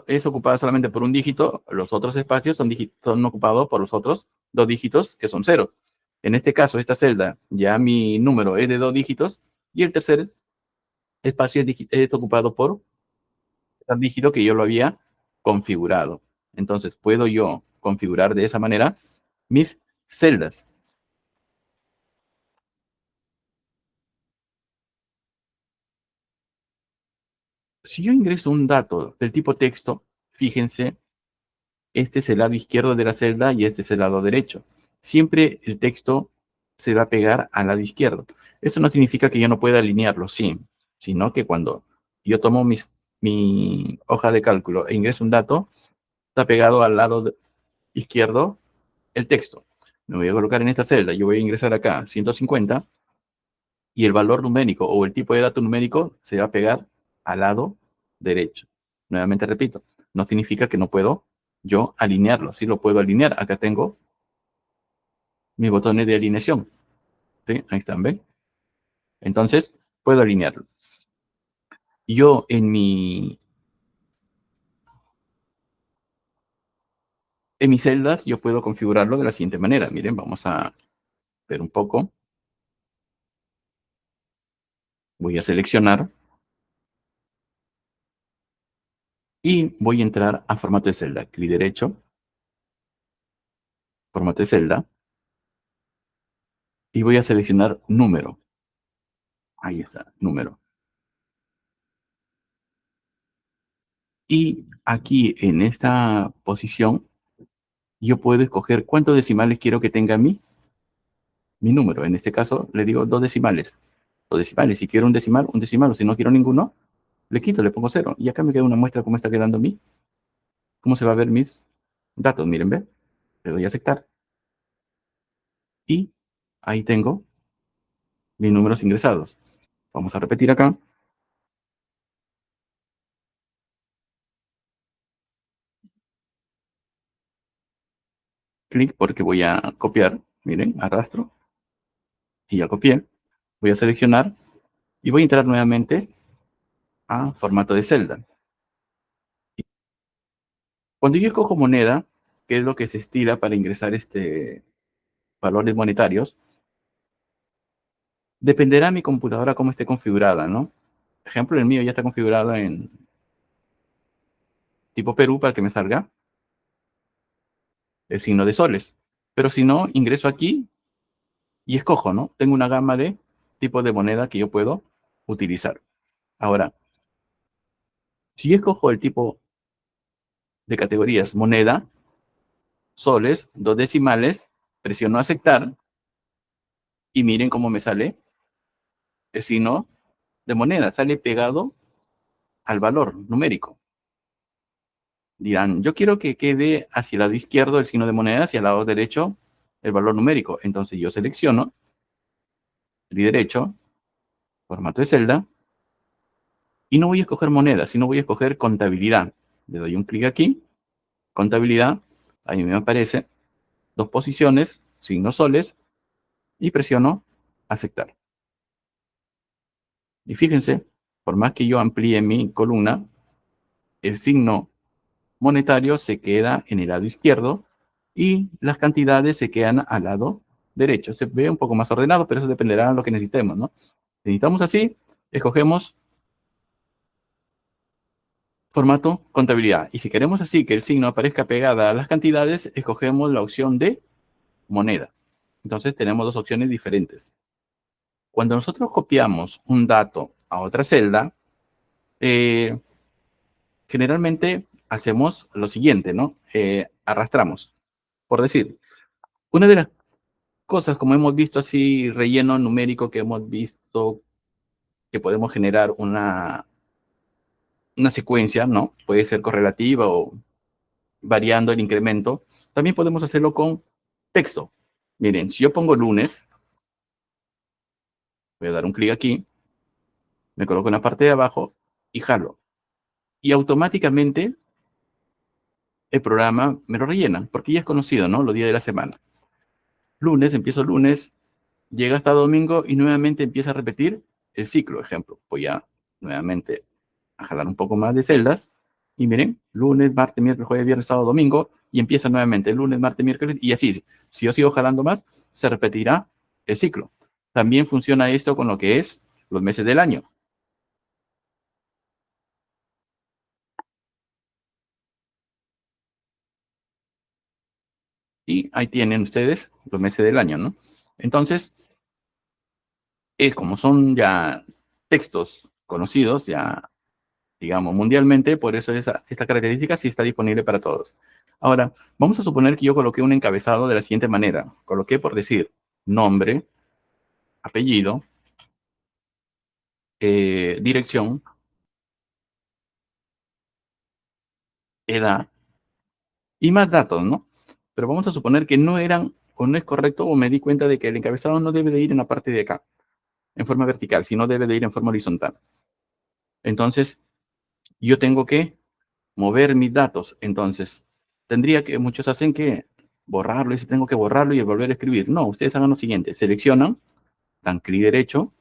es ocupada solamente por un dígito, los otros espacios son ocupados por los otros dos dígitos que son 0. En este caso, esta celda, ya mi número es de 2 dígitos y el tercer espacio es ocupado por el dígito que yo lo había configurado. Entonces, puedo yo configurar de esa manera mis celdas. Si yo ingreso un dato del tipo texto, fíjense, este es el lado izquierdo de la celda y este es el lado derecho. Siempre el texto se va a pegar al lado izquierdo. Eso no significa que yo no pueda alinearlo, sí, sino que cuando yo tomo mi hoja de cálculo e ingreso un dato, está pegado al lado izquierdo el texto. Me voy a colocar en esta celda, yo voy a ingresar acá 150 y el valor numérico o el tipo de dato numérico se va a pegar al lado derecho. Nuevamente repito, no significa que no puedo yo alinearlo. Sí lo puedo alinear. Acá tengo mis botones de alineación. ¿Sí? Ahí están, ¿ven? Entonces, puedo alinearlo. Yo en mis celdas, yo puedo configurarlo de la siguiente manera. Miren, vamos a ver un poco. Voy a seleccionar y voy a entrar a formato de celda. Clic derecho, formato de celda, y voy a seleccionar número. Ahí está, número. Y aquí en esta posición, yo puedo escoger cuántos decimales quiero que tenga mi número. En este caso, le digo dos decimales. Dos decimales. Si quiero un decimal, un decimal. O si no quiero ninguno, le quito, le pongo cero. Y acá me queda una muestra cómo está quedando cómo se va a ver mis datos. Miren, ¿ve? Le doy a aceptar. Y ahí tengo mis números ingresados. Vamos a repetir acá. Clic porque voy a copiar. Miren, arrastro. Y ya copié. Voy a seleccionar y voy a entrar nuevamente a formato de celda. Cuando yo escojo moneda, que es lo que se estila para ingresar valores monetarios, dependerá mi computadora cómo esté configurada, ¿no? Por ejemplo, el mío ya está configurado en tipo Perú para que me salga el signo de soles. Pero si no, ingreso aquí y escojo, ¿no? Tengo una gama de tipos de moneda que yo puedo utilizar. Ahora, si yo escojo el tipo de categorías moneda, soles, dos decimales, presiono aceptar y miren cómo me sale el signo de moneda. Sale pegado al valor numérico. Dirán, yo quiero que quede hacia el lado izquierdo el signo de moneda, hacia el lado derecho el valor numérico. Entonces yo selecciono clic derecho, formato de celda, y no voy a escoger moneda, sino voy a escoger contabilidad. Le doy un clic aquí, contabilidad, ahí me aparece dos posiciones, signos soles, y presiono aceptar. Y fíjense, por más que yo amplíe mi columna, el signo monetario se queda en el lado izquierdo y las cantidades se quedan al lado derecho. Se ve un poco más ordenado, pero eso dependerá de lo que necesitemos, ¿no? Si necesitamos así, escogemos formato contabilidad. Y si queremos así que el signo aparezca pegada a las cantidades, escogemos la opción de moneda. Entonces tenemos dos opciones diferentes. Cuando nosotros copiamos un dato a otra celda, eh, generalmente hacemos lo siguiente, ¿no? Arrastramos. Por decir, una de las cosas como hemos visto así, relleno numérico que hemos visto que podemos generar una secuencia, ¿no? Puede ser correlativa o variando el incremento. También podemos hacerlo con texto. Miren, si yo pongo lunes, voy a dar un clic aquí, me coloco en la parte de abajo y jalo. Y automáticamente el programa me lo rellena, porque ya es conocido, ¿no? Los días de la semana. Lunes, empiezo lunes, llega hasta domingo y nuevamente empieza a repetir el ciclo. Ejemplo, voy a nuevamente a jalar un poco más de celdas y miren, lunes, martes, miércoles, jueves, viernes, sábado, domingo y empieza nuevamente lunes, martes, miércoles y así. Si yo sigo jalando más, se repetirá el ciclo. También funciona esto con lo que es los meses del año. Y ahí tienen ustedes los meses del año, ¿no? Entonces, como son ya textos conocidos, ya digamos mundialmente, por eso esta característica sí está disponible para todos. Ahora, vamos a suponer que yo coloqué un encabezado de la siguiente manera. Coloqué por decir nombre, apellido, dirección, edad y más datos, ¿no? Pero vamos a suponer que no eran o no es correcto o me di cuenta de que el encabezado no debe de ir en la parte de acá, en forma vertical, sino debe de ir en forma horizontal. Entonces, yo tengo que mover mis datos. Entonces, tendría que, muchos hacen que borrarlo y si tengo que borrarlo y volver a escribir. No, ustedes hagan lo siguiente, seleccionan, dan clic derecho,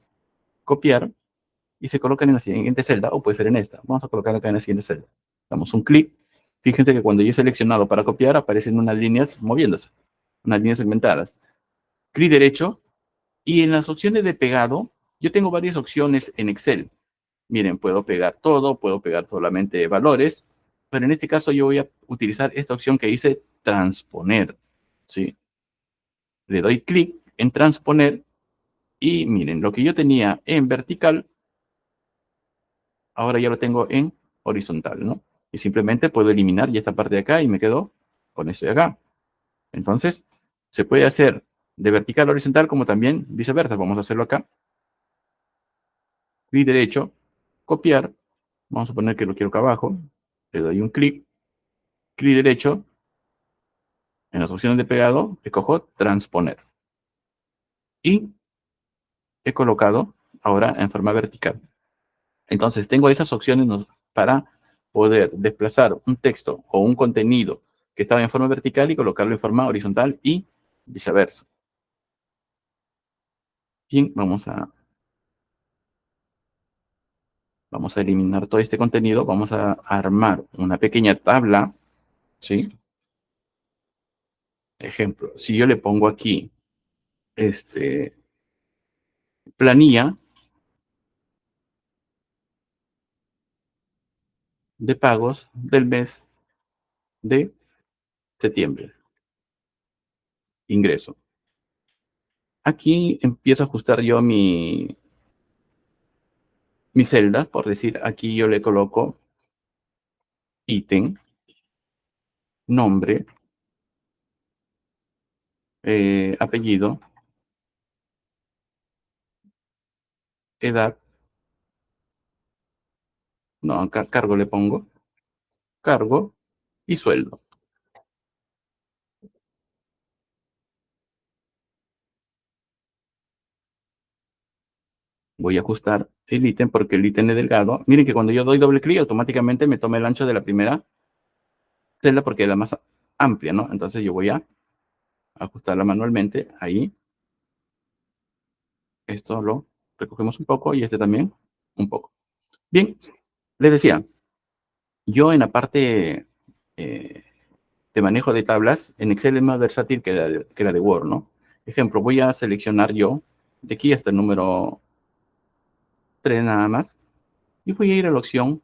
copiar y se colocan en la siguiente celda o puede ser en esta. Vamos a colocar acá en la siguiente celda. Damos un clic. Fíjense que cuando yo he seleccionado para copiar aparecen unas líneas moviéndose, unas líneas segmentadas. Clic derecho y en las opciones de pegado, yo tengo varias opciones en Excel. Miren, puedo pegar todo, puedo pegar solamente valores, pero en este caso yo voy a utilizar esta opción que dice transponer, ¿sí? Le doy clic en transponer y miren, lo que yo tenía en vertical, ahora ya lo tengo en horizontal, ¿no? Y simplemente puedo eliminar ya esta parte de acá y me quedo con esto de acá. Entonces, se puede hacer de vertical a horizontal como también viceversa. Vamos a hacerlo acá. Clic derecho, copiar. Vamos a poner que lo quiero acá abajo. Le doy un clic, clic derecho. En las opciones de pegado, escojo transponer. Y he colocado ahora en forma vertical. Entonces, tengo esas opciones para poder desplazar un texto o un contenido que estaba en forma vertical y colocarlo en forma horizontal y viceversa. Bien, vamos a eliminar todo este contenido. Vamos a armar una pequeña tabla, ¿sí? Ejemplo, si yo le pongo aquí, planilla de pagos del mes de septiembre, ingreso. Aquí empiezo a ajustar yo mi celda, por decir, aquí yo le coloco ítem, nombre, apellido, edad, no, acá cargo le pongo, cargo y sueldo. Voy a ajustar el ítem porque el ítem es delgado. Miren que cuando yo doy doble clic, automáticamente me toma el ancho de la primera celda porque es la más amplia, ¿no? Entonces yo voy a ajustarla manualmente ahí. Esto lo recogemos un poco y este también un poco. Bien, les decía, yo en la parte de manejo de tablas, en Excel es más versátil que la de Word, ¿no? Ejemplo, voy a seleccionar yo de aquí hasta el número 3 nada más y voy a ir a la opción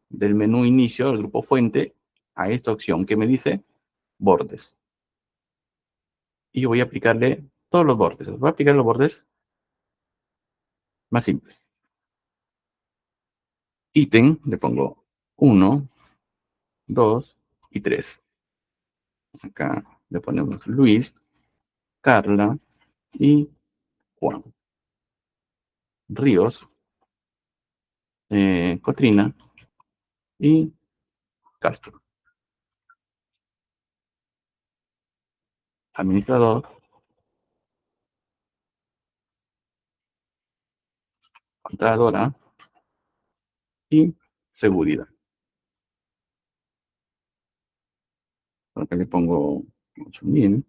del menú inicio, del grupo fuente, a esta opción que me dice bordes. Y yo voy a aplicarle todos los bordes. Voy a aplicar los bordes más simples. Ítem, le pongo 1, 2 y 3. Acá le ponemos Luis, Carla y Juan. Ríos, Cotrina y Castro. Administrador, contadora y seguridad. Por acá le pongo 8.000,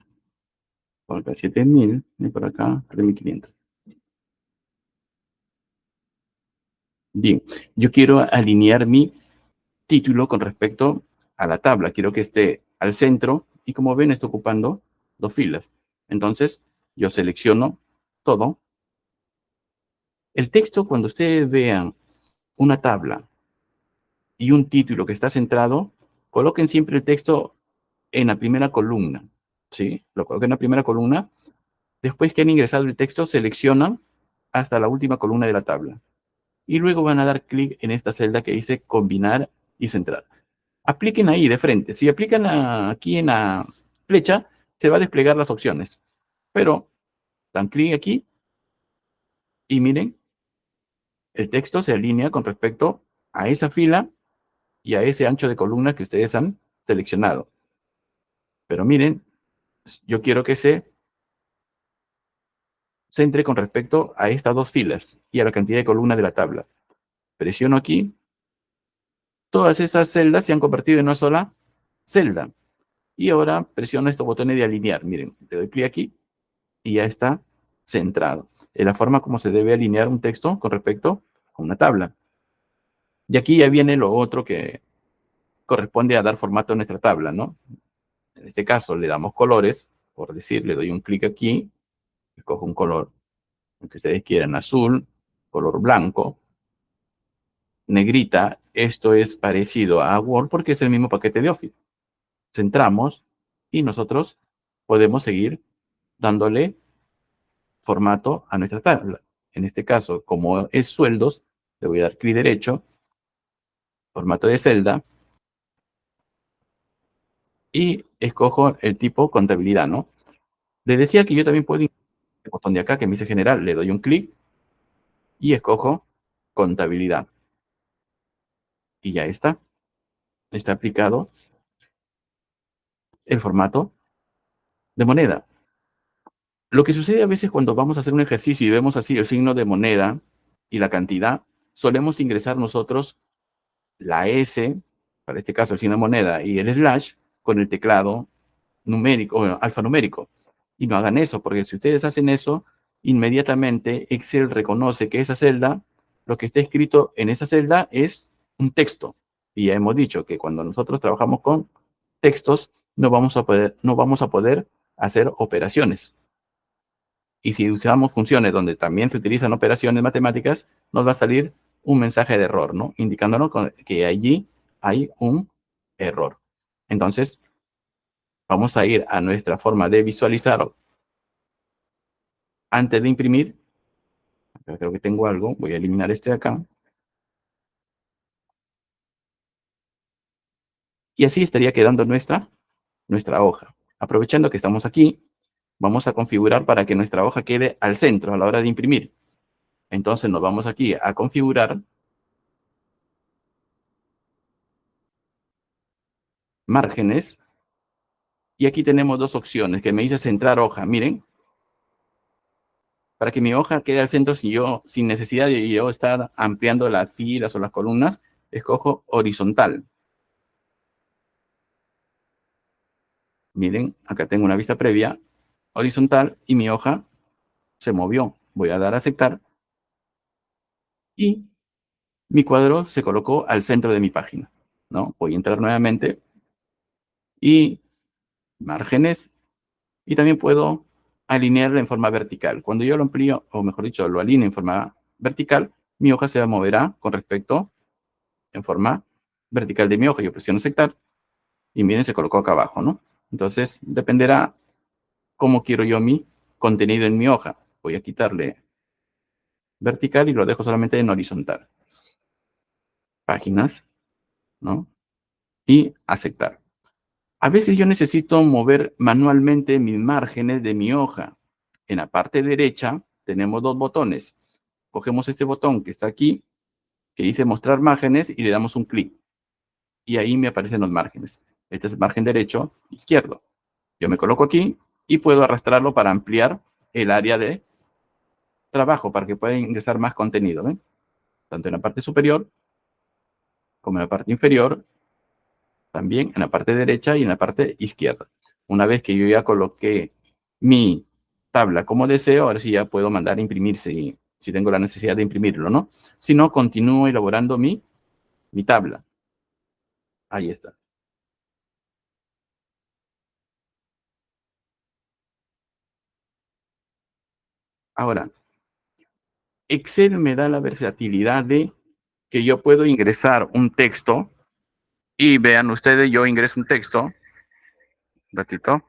por acá 7.000 y por acá 3.500. Bien, yo quiero alinear mi título con respecto a la tabla. Quiero que esté al centro y como ven está ocupando dos filas. Entonces yo selecciono todo. El texto, cuando ustedes vean una tabla y un título que está centrado, coloquen siempre el texto en la primera columna. ¿Sí? Lo coloquen en la primera columna. Después que han ingresado el texto, seleccionan hasta la última columna de la tabla. Y luego van a dar clic en esta celda que dice combinar y centrar. Apliquen ahí de frente. Si aplican aquí en la flecha, se va a desplegar las opciones. Pero dan clic aquí y miren, el texto se alinea con respecto a esa fila y a ese ancho de columna que ustedes han seleccionado. Pero miren, yo quiero que se centre con respecto a estas dos filas y a la cantidad de columnas de la tabla. Presiono aquí. Todas esas celdas se han convertido en una sola celda. Y ahora presiono estos botones de alinear. Miren, le doy clic aquí y ya está centrado. Es la forma como se debe alinear un texto con respecto a una tabla. Y aquí ya viene lo otro que corresponde a dar formato a nuestra tabla, ¿no? En este caso le damos colores, por decir, le doy un clic aquí, escojo un color, el que ustedes quieran, azul, color blanco, negrita. Esto es parecido a Word porque es el mismo paquete de Office. Centramos y nosotros podemos seguir dándole formato a nuestra tabla. En este caso, como es sueldos, le voy a dar clic derecho, formato de celda, y escojo el tipo contabilidad, ¿no? Les decía que yo también puedo, el botón de acá que me dice general, le doy un clic y escojo contabilidad. Y ya está. Está aplicado el formato de moneda. Lo que sucede a veces cuando vamos a hacer un ejercicio y vemos así el signo de moneda y la cantidad, solemos ingresar nosotros la S, para este caso el signo de moneda, y el slash con el teclado numérico o alfanumérico. Y no hagan eso, porque si ustedes hacen eso, inmediatamente Excel reconoce que esa celda, lo que está escrito en esa celda es un texto. Y ya hemos dicho que cuando nosotros trabajamos con textos, no vamos a poder hacer operaciones. Y si usamos funciones donde también se utilizan operaciones matemáticas, nos va a salir un mensaje de error, ¿no? Indicándonos que allí hay un error. Entonces, vamos a ir a nuestra forma de visualizar antes de imprimir. Acá creo que tengo algo. Voy a eliminar este de acá. Y así estaría quedando nuestra hoja. Aprovechando que estamos aquí, vamos a configurar para que nuestra hoja quede al centro a la hora de imprimir. Entonces nos vamos aquí a configurar, márgenes, y aquí tenemos dos opciones que me dice centrar hoja. Miren, para que mi hoja quede al centro sin necesidad de yo estar ampliando las filas o las columnas, escojo horizontal. Miren, acá tengo una vista previa horizontal y mi hoja se movió. Voy a dar a aceptar y mi cuadro se colocó al centro de mi página, ¿no? Voy a entrar nuevamente y márgenes, y también puedo alinearla en forma vertical. Cuando yo lo amplío, o mejor dicho, lo alineo en forma vertical, mi hoja se moverá con respecto en forma vertical de mi hoja. Yo presiono aceptar y miren, se colocó acá abajo, ¿no? Entonces, dependerá cómo quiero yo mi contenido en mi hoja. Voy a quitarle vertical y lo dejo solamente en horizontal. Páginas, ¿no? Y aceptar. A veces yo necesito mover manualmente mis márgenes de mi hoja. En la parte derecha tenemos dos botones. Cogemos este botón que está aquí que dice mostrar márgenes y le damos un clic. Y ahí me aparecen los márgenes. Este es el margen derecho, izquierdo. Yo me coloco aquí y puedo arrastrarlo para ampliar el área de trabajo, para que pueda ingresar más contenido, ¿ven? Tanto en la parte superior como en la parte inferior, también en la parte derecha y en la parte izquierda. Una vez que yo ya coloqué mi tabla como deseo, ahora sí ya puedo mandar a imprimir si tengo la necesidad de imprimirlo, ¿no? Si no, continúo elaborando mi tabla. Ahí está. Ahora, Excel me da la versatilidad de que yo puedo ingresar un texto y vean ustedes, yo ingreso un texto, un ratito.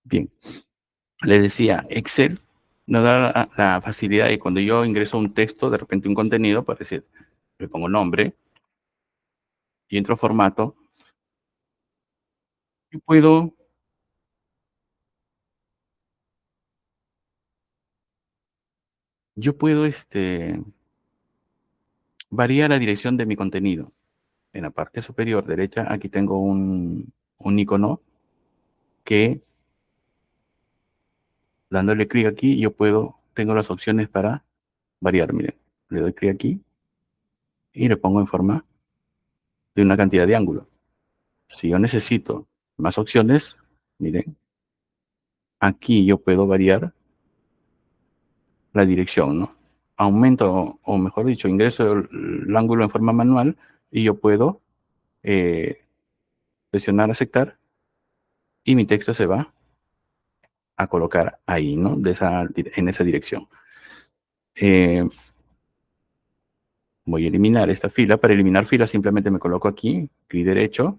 Bien, les decía, Excel nos da la facilidad de cuando yo ingreso un texto, de repente un contenido, para decir, le pongo nombre y entro formato, yo puedo, variar la dirección de mi contenido. En la parte superior derecha, aquí tengo un icono que dándole clic aquí, tengo las opciones para variar. Miren, le doy clic aquí y le pongo en forma de una cantidad de ángulos. Si yo necesito más opciones, miren, aquí yo puedo variar la dirección, ¿no? Aumento, o mejor dicho, ingreso el ángulo en forma manual y yo puedo eh, presionar aceptar y mi texto se va a colocar ahí, ¿no? En esa dirección. Eh, Voy a eliminar esta fila. Para eliminar filas simplemente me coloco aquí, clic derecho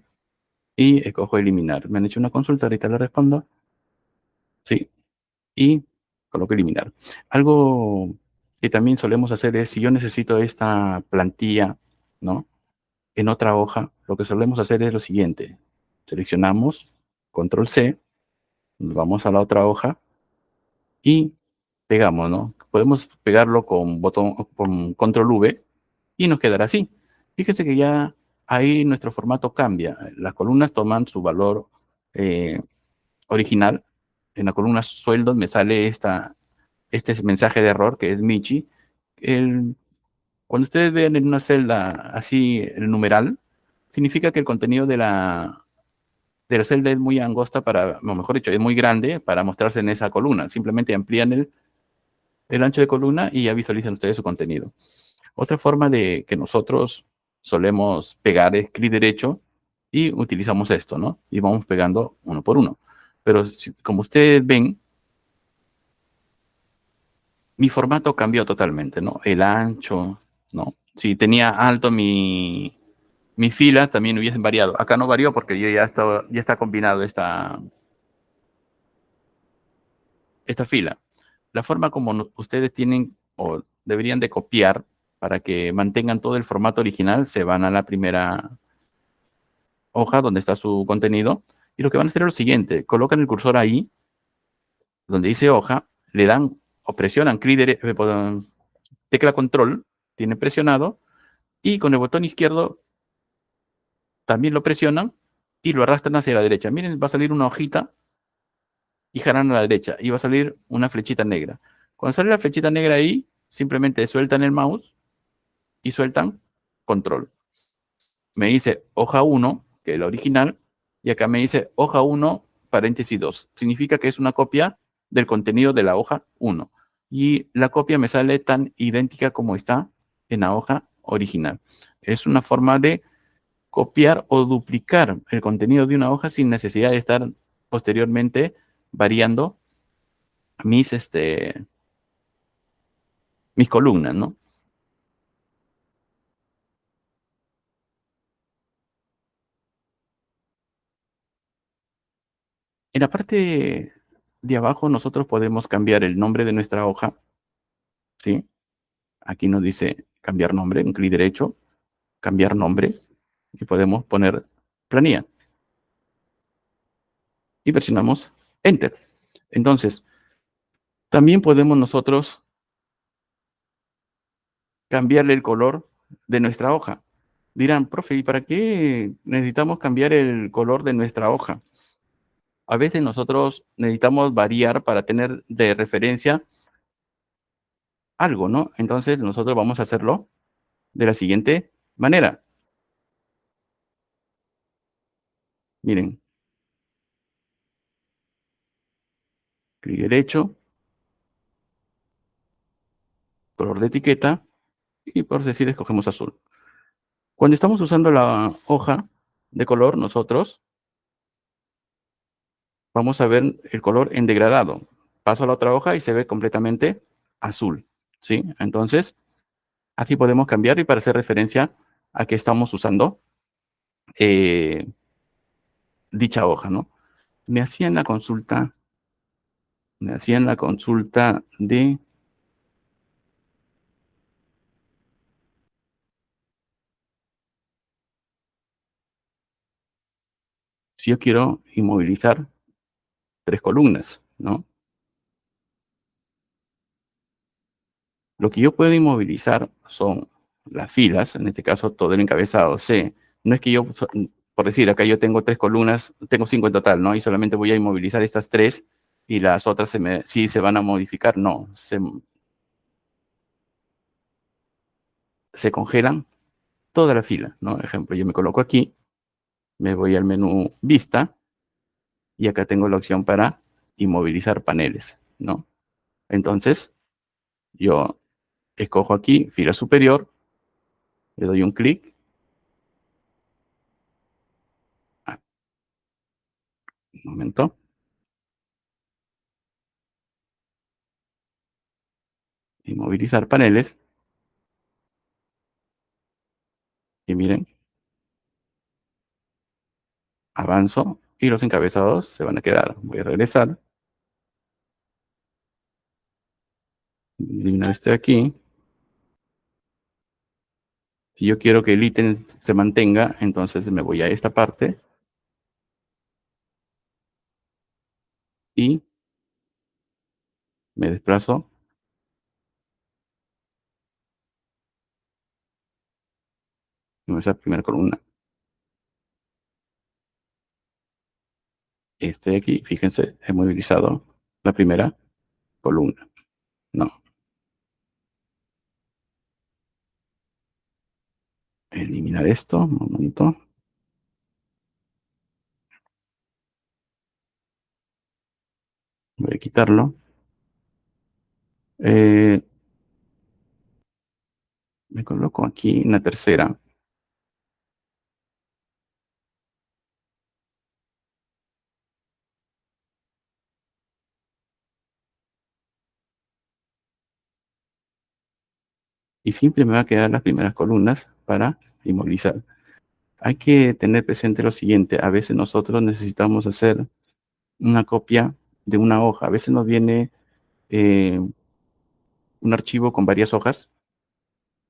y escojo eliminar. Me han hecho una consulta, ahorita le respondo. Sí, y coloco eliminar. Algo que también solemos hacer es, si yo necesito esta plantilla, ¿no? En otra hoja, lo que solemos hacer es lo siguiente. Seleccionamos, control C, nos vamos a la otra hoja y pegamos, ¿no? Podemos pegarlo con control V y nos quedará así. Fíjese que ya ahí nuestro formato cambia. Las columnas toman su valor eh, original. En la columna sueldos me sale este mensaje de error que es Michi. El, Cuando ustedes vean en una celda así el numeral, significa que el contenido de la celda es muy angosta o mejor dicho, es muy grande para mostrarse en esa columna. Simplemente amplían el ancho de columna y ya visualizan ustedes su contenido. Otra forma de que nosotros solemos pegar es clic derecho y utilizamos esto, ¿no? Y vamos pegando uno por uno. Pero como ustedes ven, mi formato cambió totalmente, ¿no? El ancho, ¿no? Si tenía alto mi fila, también hubiesen variado. Acá no varió porque ya está combinado esta fila. La forma como ustedes tienen o deberían de copiar para que mantengan todo el formato original, se van a la primera hoja donde está su contenido y lo que van a hacer es lo siguiente, colocan el cursor ahí, donde dice hoja, le dan o presionan tecla control, tienen presionado y con el botón izquierdo también lo presionan y lo arrastran hacia la derecha. Miren, va a salir una hojita y jalan a la derecha y va a salir una flechita negra. Cuando sale la flechita negra ahí, simplemente sueltan el mouse y sueltan control. Me dice hoja 1, que es la original, y acá me dice hoja 1, paréntesis 2. Significa que es una copia del contenido de la hoja 1. Y la copia me sale tan idéntica como está en la hoja original. Es una forma de copiar o duplicar el contenido de una hoja sin necesidad de estar posteriormente variando mis columnas, ¿no? En la parte de abajo nosotros podemos cambiar el nombre de nuestra hoja, ¿sí? Aquí nos dice cambiar nombre, un clic derecho, cambiar nombre, y podemos poner planilla y presionamos Enter. Entonces, también podemos nosotros cambiarle el color de nuestra hoja. Dirán, profe, ¿y para qué necesitamos cambiar el color de nuestra hoja? A veces nosotros necesitamos variar para tener de referencia algo, ¿no? Entonces nosotros vamos a hacerlo de la siguiente manera. Miren, clic derecho, color de etiqueta, y por decir escogemos azul. Cuando estamos usando la hoja de color, nosotros vamos a ver el color en degradado. Paso a la otra hoja y se ve completamente azul, ¿sí? Entonces, así podemos cambiar y para hacer referencia a que estamos usando eh, dicha hoja, ¿no? Me hacían la consulta, me hacían la consulta de si yo quiero inmovilizar 3 columnas, ¿no? Lo que yo puedo inmovilizar son las filas, en este caso todo el encabezado C. No es que yo, por decir, acá yo tengo 3 columnas, tengo 5 en total, ¿no? Y solamente voy a inmovilizar estas 3 y las otras sí se van a modificar. No, se congelan toda la fila, ¿no? Ejemplo, yo me coloco aquí, me voy al menú Vista y acá tengo la opción para inmovilizar paneles, ¿no? Entonces, yo escojo aquí fila superior, le doy un clic. Ah, un momento. Inmovilizar paneles. Y miren, avanzo y los encabezados se van a quedar. Voy a regresar, eliminar este de aquí. Si yo quiero que el ítem se mantenga, entonces me voy a esta parte y me desplazo en esa primera columna. Este de aquí, fíjense, he movilizado la primera columna. No, eliminar esto, un momento. Voy a quitarlo. Eh, Me coloco aquí en la tercera. Y siempre me va a quedar las primeras columnas para inmovilizar. Hay que tener presente lo siguiente. A veces nosotros necesitamos hacer una copia de una hoja. A veces nos viene un archivo con varias hojas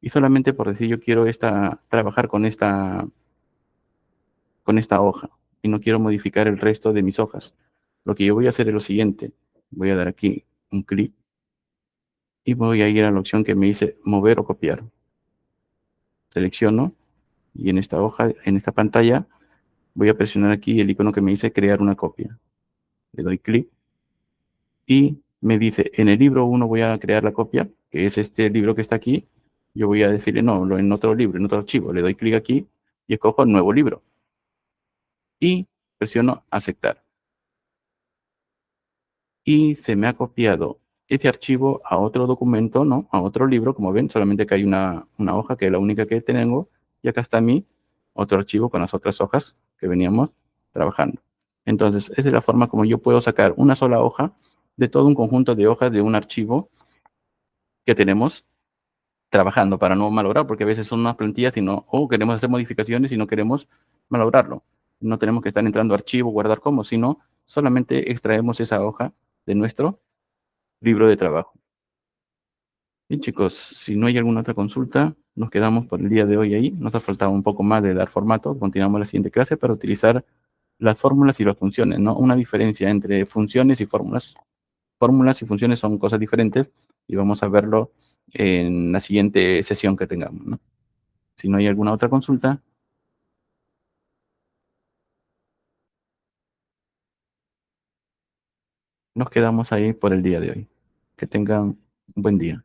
y solamente por decir yo quiero trabajar con esta hoja y no quiero modificar el resto de mis hojas. Lo que yo voy a hacer es lo siguiente. Voy a dar aquí un clic y voy a ir a la opción que me dice mover o copiar. Selecciono y en esta hoja, en esta pantalla, voy a presionar aquí el icono que me dice crear una copia. Le doy clic y me dice, en el libro 1 voy a crear la copia, que es este libro que está aquí. Yo voy a decirle, no, en otro libro, en otro archivo. Le doy clic aquí y escojo el nuevo libro. Y presiono aceptar. Y se me ha copiado ese archivo a otro documento, ¿no? A otro libro, como ven, solamente que hay una hoja que es la única que tengo. Y acá está mi otro archivo con las otras hojas que veníamos trabajando. Entonces, esa es la forma como yo puedo sacar una sola hoja de todo un conjunto de hojas de un archivo que tenemos trabajando para no malograr, porque a veces son unas plantillas y no, o queremos hacer modificaciones y no queremos malograrlo. No tenemos que estar entrando a archivo, guardar como, sino solamente extraemos esa hoja de nuestro libro de trabajo. Bien, chicos, si no hay alguna otra consulta, nos quedamos por el día de hoy ahí. Nos ha faltado un poco más de dar formato. Continuamos la siguiente clase para utilizar las fórmulas y las funciones, ¿no? Una diferencia entre funciones y fórmulas. Fórmulas y funciones son cosas diferentes y vamos a verlo en la siguiente sesión que tengamos, ¿no? Si no hay alguna otra consulta, nos quedamos ahí por el día de hoy. Que tengan un buen día.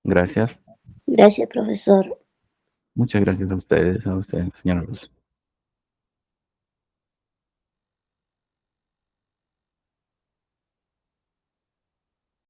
Gracias. Gracias, profesor. Muchas gracias a ustedes, señora Luz.